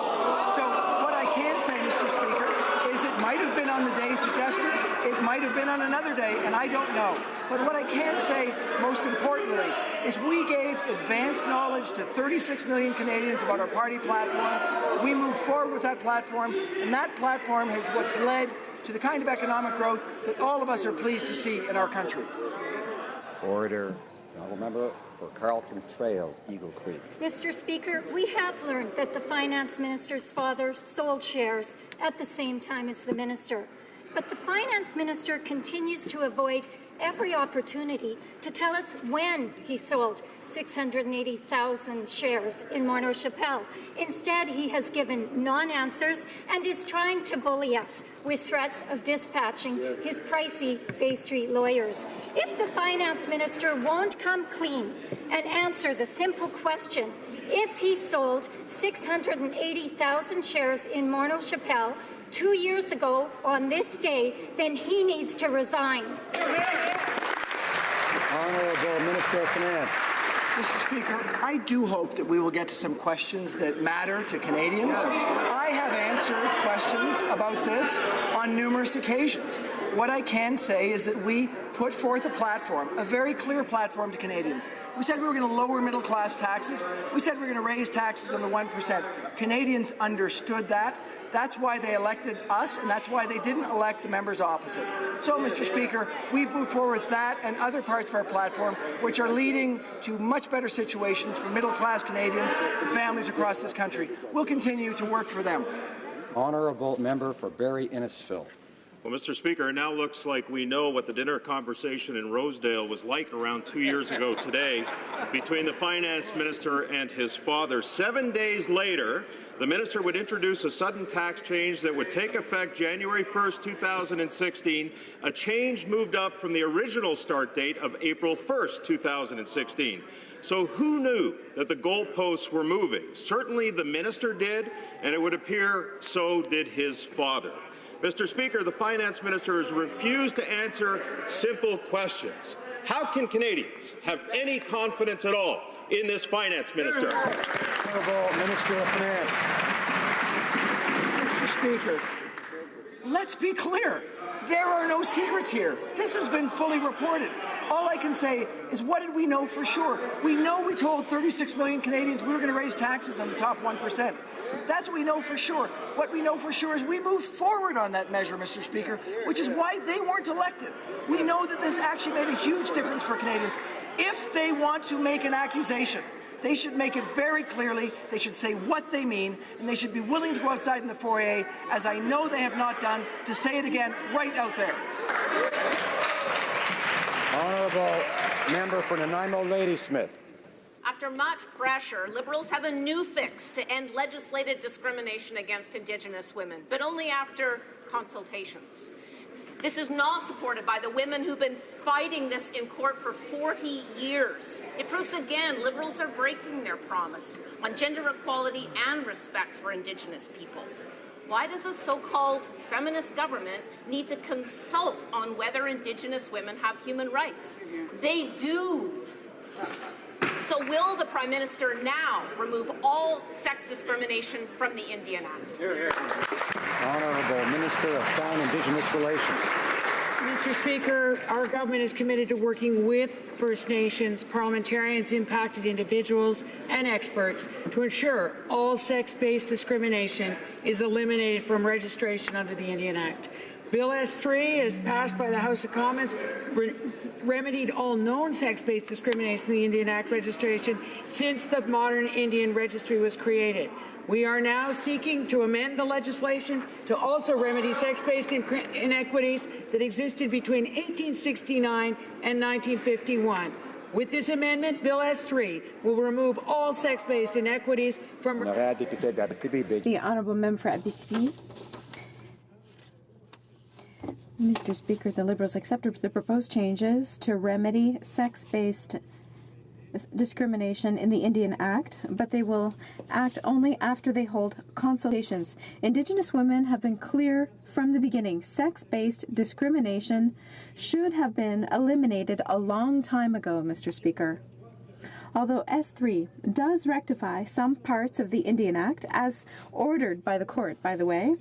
So what I can say, Mr. Speaker, is it might have been on the day suggested, it might have been on another day, and I don't know. But what I can say, most importantly, is we gave advance knowledge to 36 million Canadians about our party platform. We moved forward with that platform, and that platform is what's led to the kind of economic growth that all of us are pleased to see in our country. Order. The honourable member for Carlton Trail, Eagle Creek. Mr. Speaker, we have learned that the finance minister's father sold shares at the same time as the minister. But the finance minister continues to avoid every opportunity to tell us when he sold 680,000 shares in Morneau Shepell. Instead, he has given non-answers and is trying to bully us with threats of dispatching his pricey Bay Street lawyers. If the finance minister won't come clean and answer the simple question, if he sold 680,000 shares in Morneau Shepell 2 years ago on this day, then he needs to resign. Honourable Minister of Finance. Mr. Speaker, I do hope that we will get to some questions that matter to Canadians. I have answered questions about this on numerous occasions. What I can say is that we put forth a platform, a very clear platform to Canadians. We said we were going to lower middle-class taxes. We said we were going to raise taxes on the 1%. Canadians understood that. That's why they elected us, and that's why they didn't elect the members opposite. So, Mr. Speaker, we've moved forward with that and other parts of our platform, which are leading to much better situations for middle-class Canadians and families across this country. We'll continue to work for them. Honourable member for Barrie Innisfil. Well, Mr. Speaker, it now looks like we know what the dinner conversation in Rosedale was like around 2 years ago today between the finance minister and his father. 7 days later, the minister would introduce a sudden tax change that would take effect January 1st, 2016, a change moved up from the original start date of April 1st, 2016. So who knew that the goalposts were moving? Certainly the minister did, and it would appear so did his father. Mr. Speaker, the finance minister has refused to answer simple questions. How can Canadians have any confidence at all in this finance minister? Honourable Minister of Finance. Mr. Speaker, let's be clear. There are no secrets here. This has been fully reported. All I can say is, what did we know for sure? We told 36 million Canadians we were going to raise taxes on the top 1%. That's what we know for sure. What we know for sure is we moved forward on that measure, Mr. Speaker, which is why they weren't elected. We know that this actually made a huge difference for Canadians. If they want to make an accusation, they should make it very clearly, they should say what they mean, and they should be willing to go outside in the foyer, as I know they have not done, to say it again right out there. Honourable member for Nanaimo Ladysmith. After much pressure, Liberals have a new fix to end legislated discrimination against Indigenous women, but only after consultations. This is not supported by the women who've been fighting this in court for 40 years. It proves again Liberals are breaking their promise on gender equality and respect for Indigenous people. Why does a so-called feminist government need to consult on whether Indigenous women have human rights? They do. So will the Prime Minister now remove all sex discrimination from the Indian Act? Honourable Minister of Crown Indigenous Relations. Mr. Speaker, our government is committed to working with First Nations, parliamentarians, impacted individuals, and experts to ensure all sex-based discrimination is eliminated from registration under the Indian Act. Bill S3, as passed by the House of Commons, remedied all known sex-based discrimination in the Indian Act registration since the modern Indian Registry was created. We are now seeking to amend the legislation to also remedy sex-based inequities that existed between 1869 and 1951. With this amendment, Bill S3 will remove all sex-based inequities from... The Honourable Member for Abitibi. Mr. Speaker, the Liberals accepted the proposed changes to remedy sex-based discrimination in the Indian Act, but they will act only after they hold consultations. Indigenous women have been clear from the beginning. Sex-based discrimination should have been eliminated a long time ago, Mr. Speaker. Although S3 does rectify some parts of the Indian Act, as ordered by the court, by the way,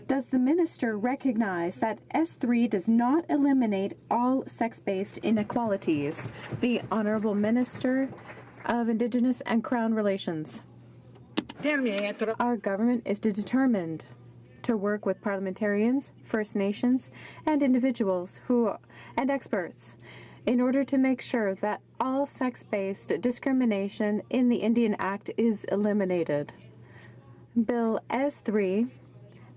does the minister recognize that S3 does not eliminate all sex-based inequalities? The Honourable Minister of Indigenous and Crown Relations. Our government is determined to work with parliamentarians, First Nations, and individuals and experts in order to make sure that all sex-based discrimination in the Indian Act is eliminated. Bill S3,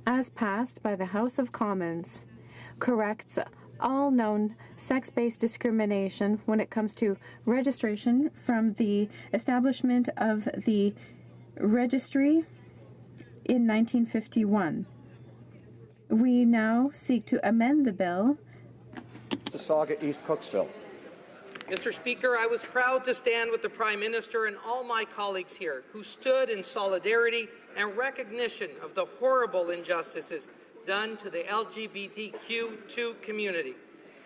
as passed by the House of Commons, corrects all known sex-based discrimination when it comes to registration from the establishment of the registry in 1951. We now seek to amend the bill. Mississauga, East Cooksville. Mr. Speaker, I was proud to stand with the Prime Minister and all my colleagues here who stood in solidarity and recognition of the horrible injustices done to the LGBTQ2 community.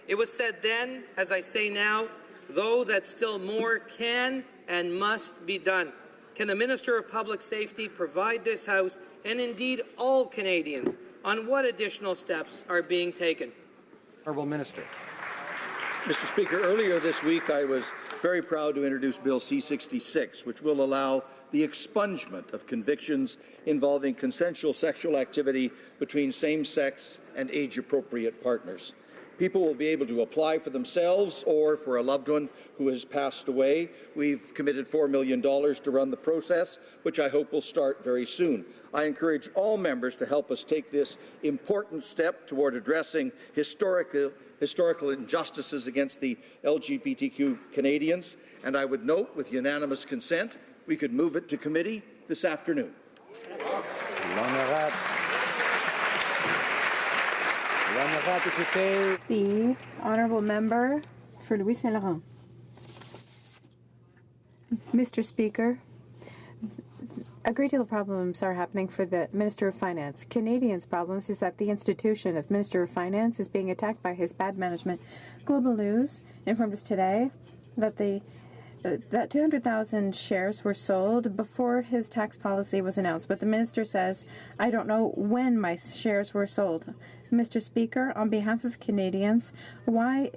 It was said then, as I say now, though, that still more can and must be done. Can the Minister of Public Safety provide this House, and indeed all Canadians, on what additional steps are being taken? Honourable Minister. Mr. Speaker, earlier this week I was very proud to introduce Bill C-66, which will allow the expungement of convictions involving consensual sexual activity between same-sex and age-appropriate partners. People will be able to apply for themselves or for a loved one who has passed away. We've committed $4 million to run the process, which I hope will start very soon. I encourage all members to help us take this important step toward addressing historical injustices against the LGBTQ Canadians, and I would note, with unanimous consent, we could move it to committee this afternoon. The Honourable Member for Louis Saint Laurent. Mr. Speaker, a great deal of problems are happening for the Minister of Finance. Canadians' problems is that the institution of Minister of Finance is being attacked by his bad management. Global News informed us today that that 200,000 shares were sold before his tax policy was announced, but the minister says, I don't know when my shares were sold. Mr. Speaker, on behalf of Canadians, why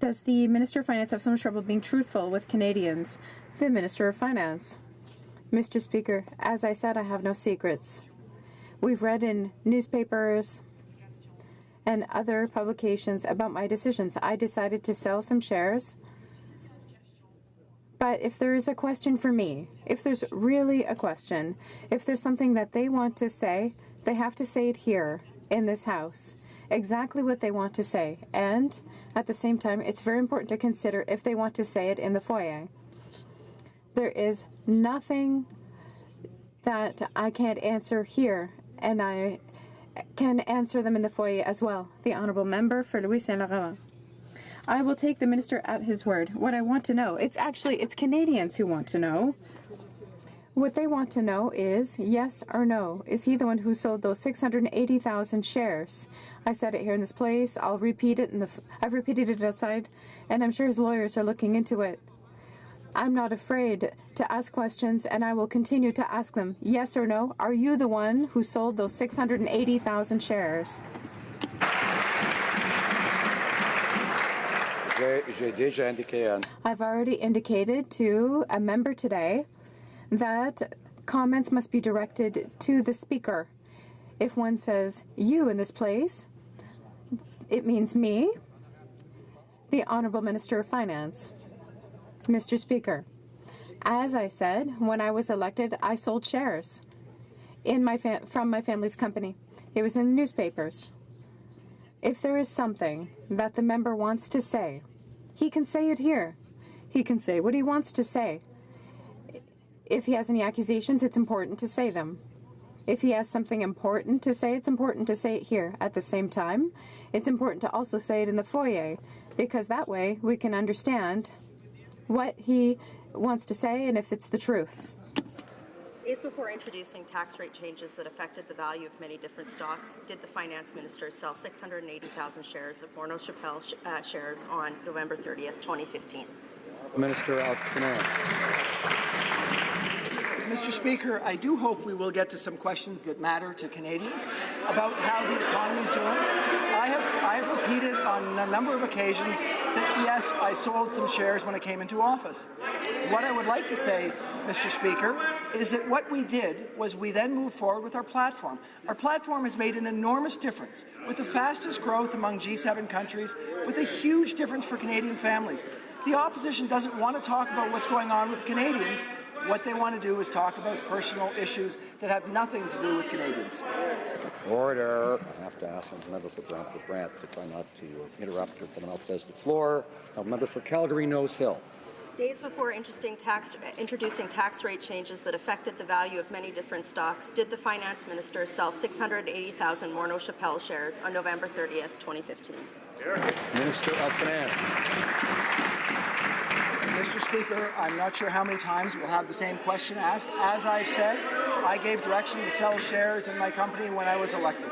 does the Minister of Finance have so much trouble being truthful with Canadians? The Minister of Finance. Mr. Speaker, as I said, I have no secrets. We've read in newspapers and other publications about my decisions. I decided to sell some shares. But if there is a question for me, if there's really a question, if there's something that they want to say, they have to say it here in this House. Exactly what they want to say. And at the same time, it's very important to consider if they want to say it in the foyer. There is nothing that I can't answer here, and I can answer them in the foyer as well. The Honourable Member for Louis Saint Laurent. I will take the Minister at his word. What I want to know, it's Canadians who want to know. What they want to know is yes or no. Is he the one who sold those 680,000 shares? I said it here in this place. I'll repeat it. I've repeated it outside, and I'm sure his lawyers are looking into it. I'm not afraid to ask questions, and I will continue to ask them. Yes or no? Are you the one who sold those 680,000 shares? I've already indicated to a member today that comments must be directed to the Speaker. If one says you in this place, it means me, the Honourable Minister of Finance. Mr. Speaker, as I said, when I was elected, I sold shares from my family's company. It was in the newspapers. If there is something that the member wants to say, he can say it here. He can say what he wants to say. If he has any accusations, it's important to say them. If he has something important to say, it's important to say it here. At the same time, it's important to also say it in the foyer, because that way we can understand what he wants to say and if it's the truth. Days before introducing tax rate changes that affected the value of many different stocks, did the Finance Minister sell 680,000 shares of Morneau Chappelle shares on November 30th, 2015? Minister of Finance. Mr. Speaker, I do hope we will get to some questions that matter to Canadians about how the economy is doing. I have repeated on a number of occasions that, yes, I sold some shares when I came into office. What I would like to say, Mr. Speaker, is that what we did was we then moved forward with our platform. Our platform has made an enormous difference, with the fastest growth among G7 countries, with a huge difference for Canadian families. The opposition doesn't want to talk about what's going on with Canadians. What they want to do is talk about personal issues that have nothing to do with Canadians. Order. I have to ask the member for Brant to try not to interrupt when someone else says the floor. The member for Calgary Nose Hill. Days before introducing tax rate changes that affected the value of many different stocks, did the Finance Minister sell 680,000 Morneau Chappelle shares on November 30th, 2015? Minister of Finance. Mr. Speaker, I'm not sure how many times we'll have the same question asked. As I've said, I gave direction to sell shares in my company when I was elected.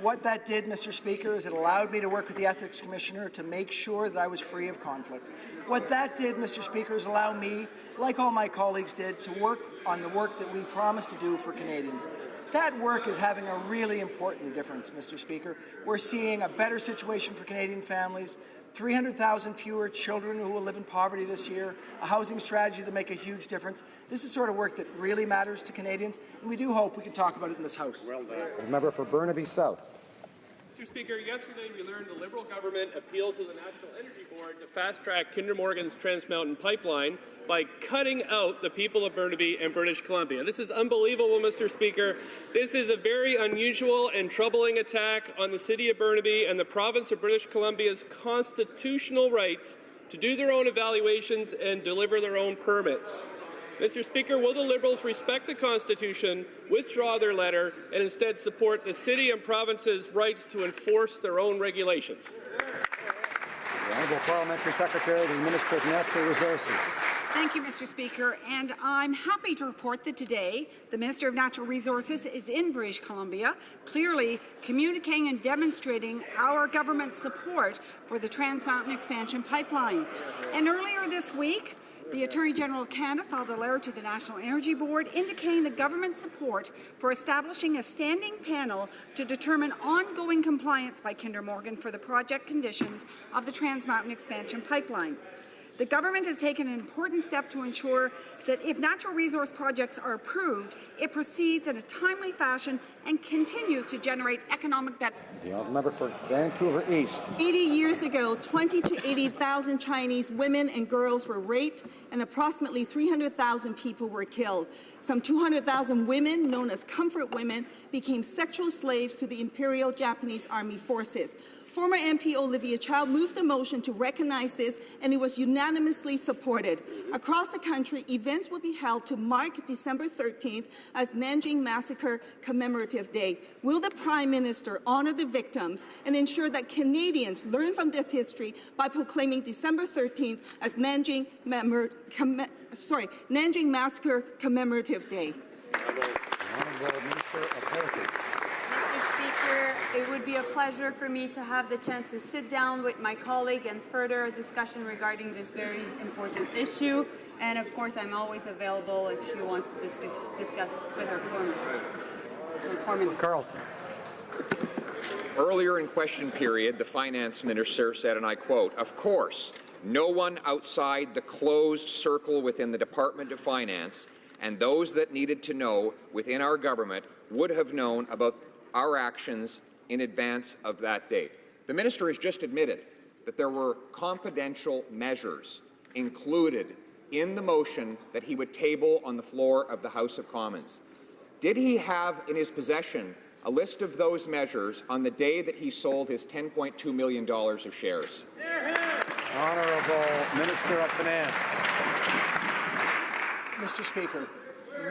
What that did, Mr. Speaker, is it allowed me to work with the Ethics Commissioner to make sure that I was free of conflict. What that did, Mr. Speaker, is allow me, like all my colleagues did, to work on the work that we promised to do for Canadians. That work is having a really important difference, Mr. Speaker. We're seeing a better situation for Canadian families, 300,000 fewer children who will live in poverty this year, a housing strategy to make a huge difference. This is sort of work that really matters to Canadians, and we do hope we can talk about it in this House. Well done. The member for Burnaby South. Mr. Speaker, yesterday we learned the Liberal government appealed to the National Energy Board to fast-track Kinder Morgan's Trans Mountain pipeline by cutting out the people of Burnaby and British Columbia. This is unbelievable, Mr. Speaker. This is a very unusual and troubling attack on the city of Burnaby and the province of British Columbia's constitutional rights to do their own evaluations and deliver their own permits. Mr. Speaker, will the Liberals respect the Constitution, withdraw their letter, and instead support the city and province's rights to enforce their own regulations? The Honourable Parliamentary Secretary to the Minister of Natural Resources. Thank you, Mr. Speaker, and I'm happy to report that today the Minister of Natural Resources is in British Columbia, clearly communicating and demonstrating our government's support for the Trans Mountain Expansion Pipeline. And earlier this week, The Attorney General of Canada filed a letter to the National Energy Board indicating the government's support for establishing a standing panel to determine ongoing compliance by Kinder Morgan for the project conditions of the Trans Mountain Expansion Pipeline. The government has taken an important step to ensure that if natural resource projects are approved, it proceeds in a timely fashion and continues to generate economic benefit. The honourable member for Vancouver East. 80 years ago, 20 to 80,000 Chinese women and girls were raped, and approximately 300,000 people were killed. Some 200,000 women, known as comfort women, became sexual slaves to the Imperial Japanese Army forces. Former MP Olivia Chow moved a motion to recognize this, and it was unanimously supported. Across the country, events will be held to mark December 13th as Nanjing Massacre Commemorative Day. Will the Prime Minister honour the victims and ensure that Canadians learn from this history by proclaiming December 13th as Nanjing Massacre Commemorative Day? Honourable Minister of Heritage. Mr. Speaker, it would be a pleasure for me to have the chance to sit down with my colleague and further a discussion regarding this very important issue. And of course, I'm always available if she wants to discuss with her former. Carlton. Earlier in question period, the finance minister said, and I quote, "Of course, no one outside the closed circle within the Department of Finance and those that needed to know within our government would have known about our actions in advance of that date." The minister has just admitted that there were confidential measures included in the motion that he would table on the floor of the House of Commons. Did he have in his possession a list of those measures on the day that he sold his $10.2 million of shares? Honourable Minister of Finance. Mr. Speaker,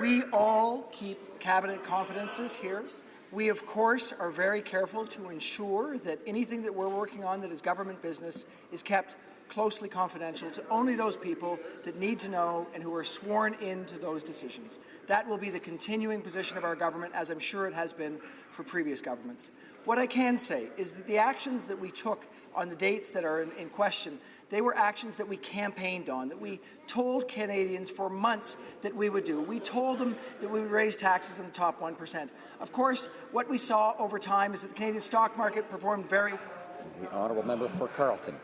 we all keep cabinet confidences here. We, of course, are very careful to ensure that anything that we're working on that is government business is kept closely confidential to only those people that need to know and who are sworn into those decisions. That will be the continuing position of our government, as I'm sure it has been for previous governments. What I can say is that the actions that we took on the dates that are in question, they were actions that we campaigned on, that we told Canadians for months that we would do. We told them that we would raise taxes in the top 1%. Of course, what we saw over time is that the Canadian stock market performed very well. The honourable member for Carleton.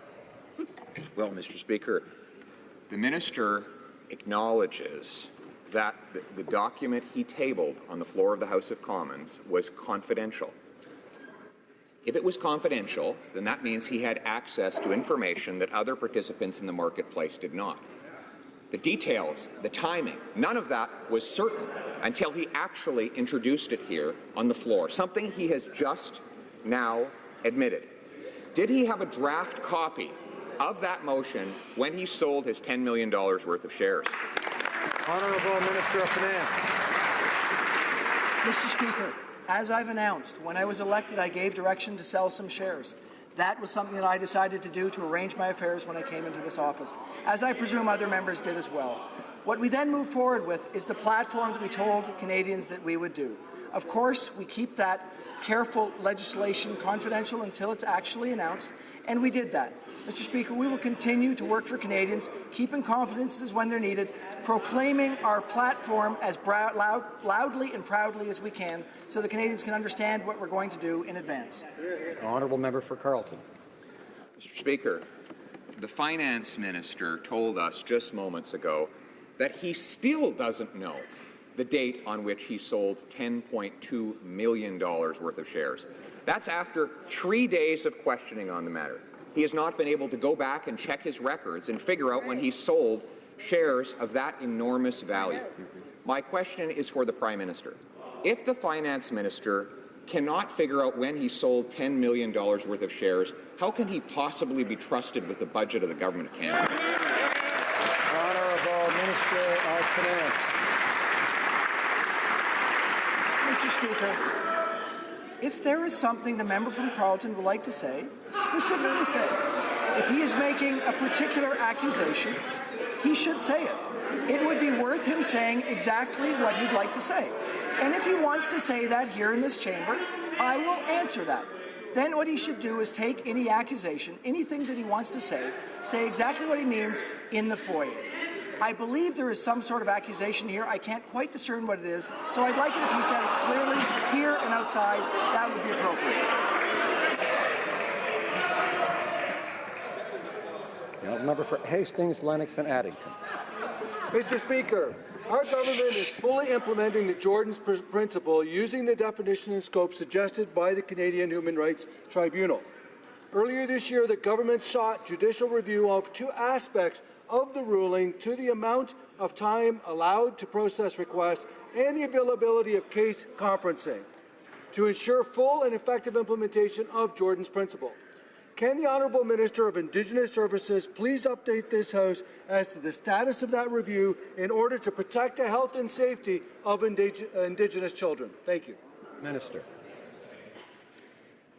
Well, Mr. Speaker, the minister acknowledges that the document he tabled on the floor of the House of Commons was confidential. If it was confidential, then that means he had access to information that other participants in the marketplace did not. The details, the timing, none of that was certain until he actually introduced it here on the floor, something he has just now admitted. Did he have a draft copy of that motion when he sold his $10 million worth of shares? Honourable Minister of Finance. Mr. Speaker, as I've announced, when I was elected, I gave direction to sell some shares. That was something that I decided to do to arrange my affairs when I came into this office, as I presume other members did as well. What we then moved forward with is the platform that we told Canadians that we would do. Of course, we keep that careful legislation confidential until it's actually announced, and we did that. Mr. Speaker, we will continue to work for Canadians, keeping confidences when they're needed, proclaiming our platform as loudly and proudly as we can so that Canadians can understand what we're going to do in advance. Honourable member for Carleton. Mr. Speaker, the finance minister told us just moments ago that he still doesn't know the date on which he sold $10.2 million worth of shares. That's after 3 days of questioning on the matter. He has not been able to go back and check his records and figure out when he sold shares of that enormous value. My question is for the Prime Minister. If the Finance Minister cannot figure out when he sold $10 million worth of shares, how can he possibly be trusted with the budget of the Government of Canada? Honourable Minister of Finance. Mr. Speaker, if there is something the member from Carleton would like to say, specifically say. If he is making a particular accusation, he should say it. It would be worth him saying exactly what he'd like to say. And if he wants to say that here in this chamber, I will answer that. Then what he should do is take any accusation, anything that he wants to say exactly what he means in the foyer. I believe there is some sort of accusation here. I can't quite discern what it is. So I'd like it if he said it clearly, here and outside. That would be appropriate. Member for Hastings, Lennox, and Addington. Mr. Speaker, our government is fully implementing the Jordan's Principle using the definition and scope suggested by the Canadian Human Rights Tribunal. Earlier this year, the government sought judicial review of two aspects of the ruling to the amount of time allowed to process requests and the availability of case conferencing to ensure full and effective implementation of Jordan's Principle. Can the Honourable Minister of Indigenous Services please update this House as to the status of that review in order to protect the health and safety of Indigenous children? Thank you. Minister.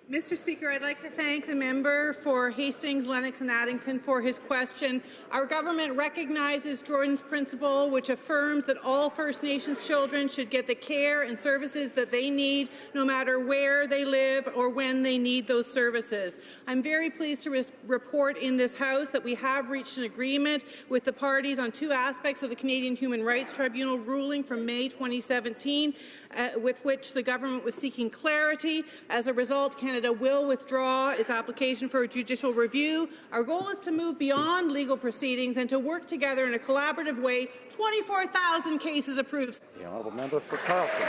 Mr. Speaker, I'd like to thank the member for Hastings, Lennox and Addington for his question. Our government recognizes Jordan's Principle, which affirms that all First Nations children should get the care and services that they need, no matter where they live or when they need those services. I'm very pleased to report in this House that we have reached an agreement with the parties on two aspects of the Canadian Human Rights Tribunal ruling from May 2017, with which the government was seeking clarity. As a result, Canada will withdraw its application for a judicial review. Our goal is to move beyond legal proceedings and to work together in a collaborative way. 24,000 cases approved. The honourable member for Carleton.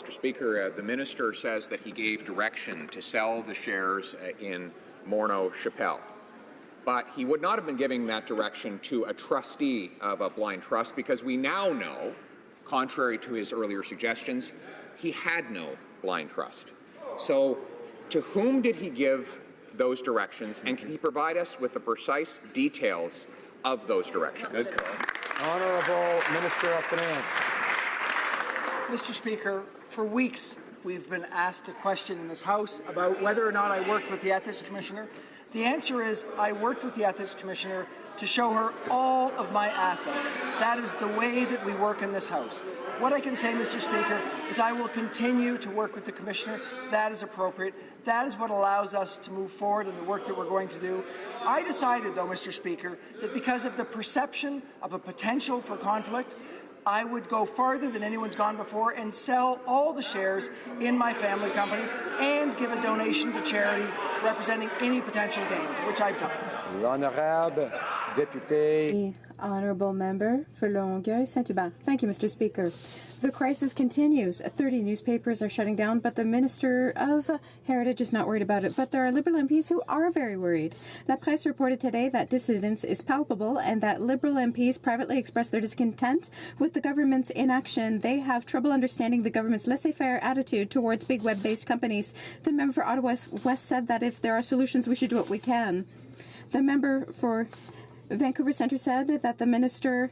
Mr. Speaker, the minister says that he gave direction to sell the shares in Morneau Chapelle. But he would not have been giving that direction to a trustee of a blind trust, because we now know, contrary to his earlier suggestions, he had no blind trust. So to whom did he give those directions, and can he provide us with the precise details of those directions? Good call. Honourable Minister of Finance. Mr. Speaker, for weeks we've been asked a question in this House about whether or not I worked with the Ethics Commissioner. The answer is I worked with the Ethics Commissioner to show her all of my assets. That is the way that we work in this House. What I can say, Mr. Speaker, is I will continue to work with the Commissioner. That is appropriate. That is what allows us to move forward in the work that we're going to do. I decided, though, Mr. Speaker, that because of the perception of a potential for conflict, I would go farther than anyone's gone before and sell all the shares in my family company and give a donation to charity representing any potential gains, which I've done. L'honorable député. The honourable member for Longueuil Saint-Hubert. Thank you, Mr. Speaker. The crisis continues. 30 newspapers are shutting down, but the Minister of Heritage is not worried about it. But there are Liberal MPs who are very worried. La Presse reported today that dissidence is palpable and that Liberal MPs privately express their discontent with the government's inaction. They have trouble understanding the government's laissez-faire attitude towards big web-based companies. The member for Ottawa West said that if there are solutions, we should do what we can. The member for Vancouver Centre said that the minister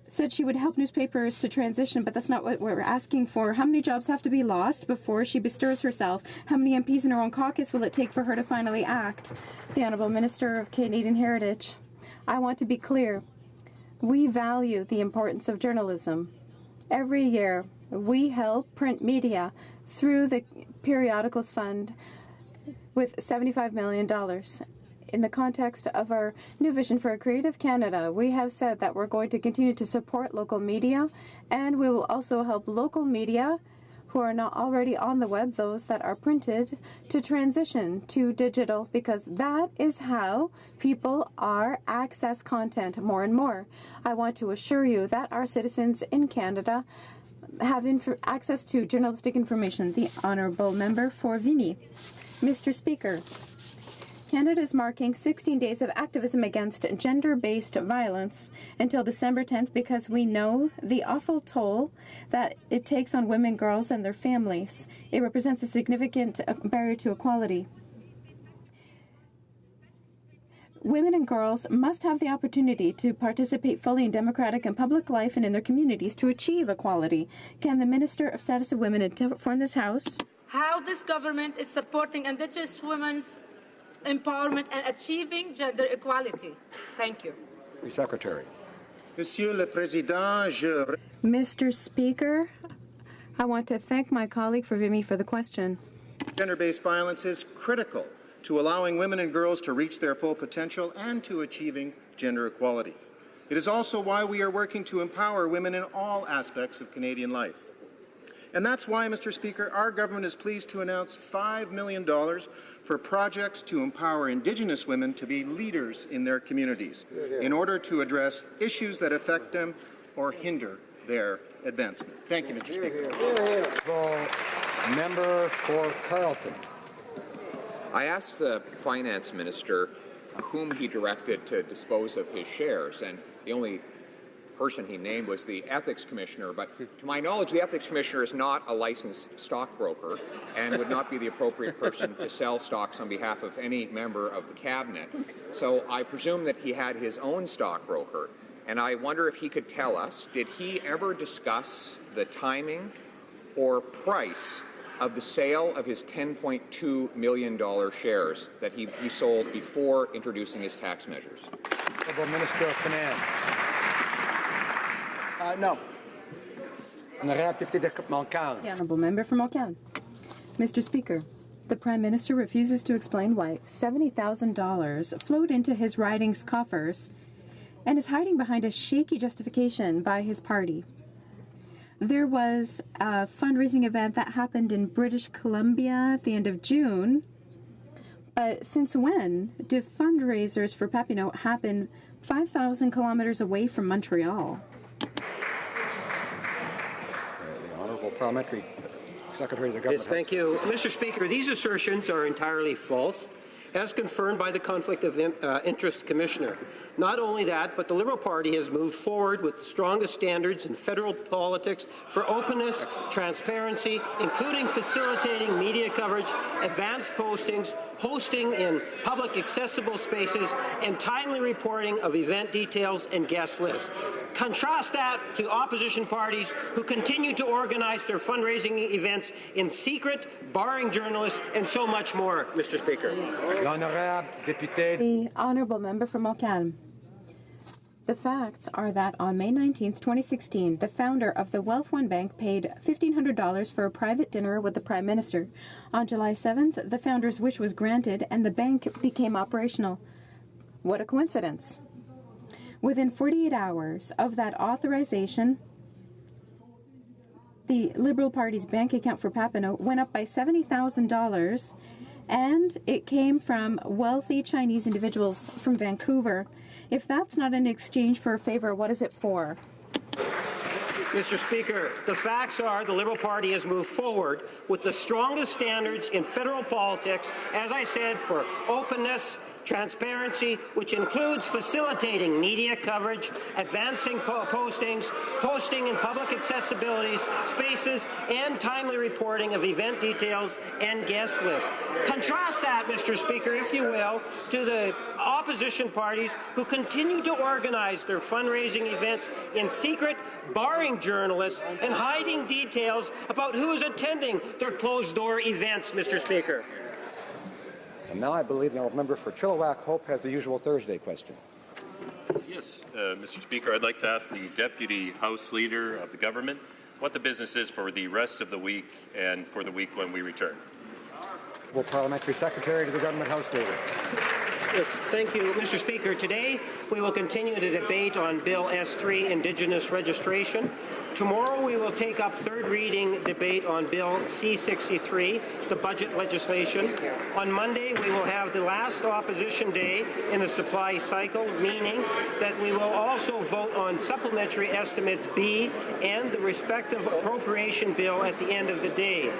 said she would help newspapers to transition, but that's not what we're asking for. How many jobs have to be lost before she bestirs herself? How many MPs in her own caucus will it take for her to finally act? The Honourable Minister of Canadian Heritage. I want to be clear. We value the importance of journalism. Every year, we help print media through the Periodicals Fund with $75 million. In the context of our new vision for a creative Canada, we have said that we're going to continue to support local media, and we will also help local media who are not already on the web, those that are printed, to transition to digital, because that is how people are access content more and more. I want to assure you that our citizens in Canada have access to journalistic information. The Honourable Member for Vimy. Mr. Speaker, Canada is marking 16 days of activism against gender-based violence until December 10th because we know the awful toll that it takes on women, girls, and their families. It represents a significant barrier to equality. Women and girls must have the opportunity to participate fully in democratic and public life and in their communities to achieve equality. Can the Minister of Status of Women inform this House how this government is supporting Indigenous women's empowerment and achieving gender equality? Thank you. Secretary. Mr. Speaker, I want to thank my colleague for giving me for the question. Gender-based violence is critical to allowing women and girls to reach their full potential and to achieving gender equality. It is also why we are working to empower women in all aspects of Canadian life. And that's why, Mr. Speaker, our government is pleased to announce $5 million for projects to empower Indigenous women to be leaders in their communities in order to address issues that affect them or hinder their advancement. Thank you, Mr. Speaker. Member for Carleton. I asked the finance minister whom he directed to dispose of his shares, and the only person he named was the ethics commissioner, but to my knowledge, the ethics commissioner is not a licensed stockbroker and would not be the appropriate person to sell stocks on behalf of any member of the cabinet. So I presume that he had his own stockbroker, and I wonder if he could tell us, did he ever discuss the timing or price of the sale of his $10.2 million shares that he sold before introducing his tax measures? Honourable Minister of Finance. No. The Honourable Member for Montcalm. Mr. Speaker, the Prime Minister refuses to explain why $70,000 flowed into his riding's coffers and is hiding behind a shaky justification by his party. There was a fundraising event that happened in British Columbia at the end of June. But since when do fundraisers for Papineau happen 5,000 kilometers away from Montreal? The Honourable Parliamentary Secretary of the Government. Yes, thank you. Mr. Speaker, these assertions are entirely false, as confirmed by the Conflict of Interest Commissioner. Not only that, but the Liberal Party has moved forward with the strongest standards in federal politics for openness, transparency, including facilitating media coverage, advanced postings, hosting in public accessible spaces, and timely reporting of event details and guest lists. Contrast that to opposition parties who continue to organize their fundraising events in secret, barring journalists, and so much more, Mr. Speaker. The Honourable Member for Montcalm. The facts are that on May 19, 2016, the founder of the Wealth One Bank paid $1,500 for a private dinner with the Prime Minister. On July 7th, the founder's wish was granted and the bank became operational. What a coincidence. Within 48 hours of that authorization, the Liberal Party's bank account for Papineau went up by $70,000, and it came from wealthy Chinese individuals from Vancouver. If that's not an exchange for a favor, what is it for? Mr. Speaker, the facts are the Liberal Party has moved forward with the strongest standards in federal politics, as I said, for openness, transparency, which includes facilitating media coverage, advancing postings, hosting in public accessibilities, spaces, and timely reporting of event details and guest lists. Contrast that, Mr. Speaker, if you will, to the opposition parties who continue to organize their fundraising events in secret, barring journalists, and hiding details about who is attending their closed-door events, Mr. Speaker. And now I believe the Honourable Member for Chilliwack Hope has the usual Thursday question. Yes, Mr. Speaker, I'd like to ask the Deputy House Leader of the Government what the business is for the rest of the week and for the week when we return. Parliamentary Secretary to the Government House Leader. Yes, thank you, Mr. Speaker. Today, we will continue the debate on Bill S3, Indigenous registration. Tomorrow, we will take up third reading debate on Bill C63, the budget legislation. On Monday, we will have the last opposition day in the supply cycle, meaning that we will also vote on supplementary estimates B and the respective appropriation bill at the end of the day.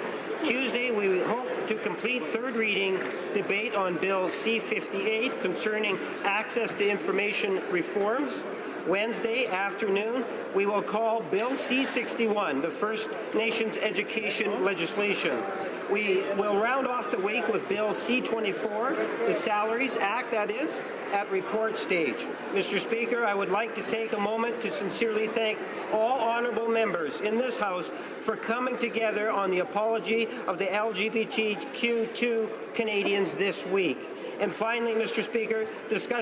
Tuesday, we hope to complete third reading debate on Bill C58 concerning access to information reforms. Wednesday afternoon, we will call Bill C61, the First Nations education legislation. We will round off the week with Bill C24, the Salaries Act, that is, at report stage. Mr. Speaker, I would like to take a moment to sincerely thank all honourable members in this House for coming together on the apology of the LGBTQ2 Canadians this week. And finally, Mr. Speaker, discussion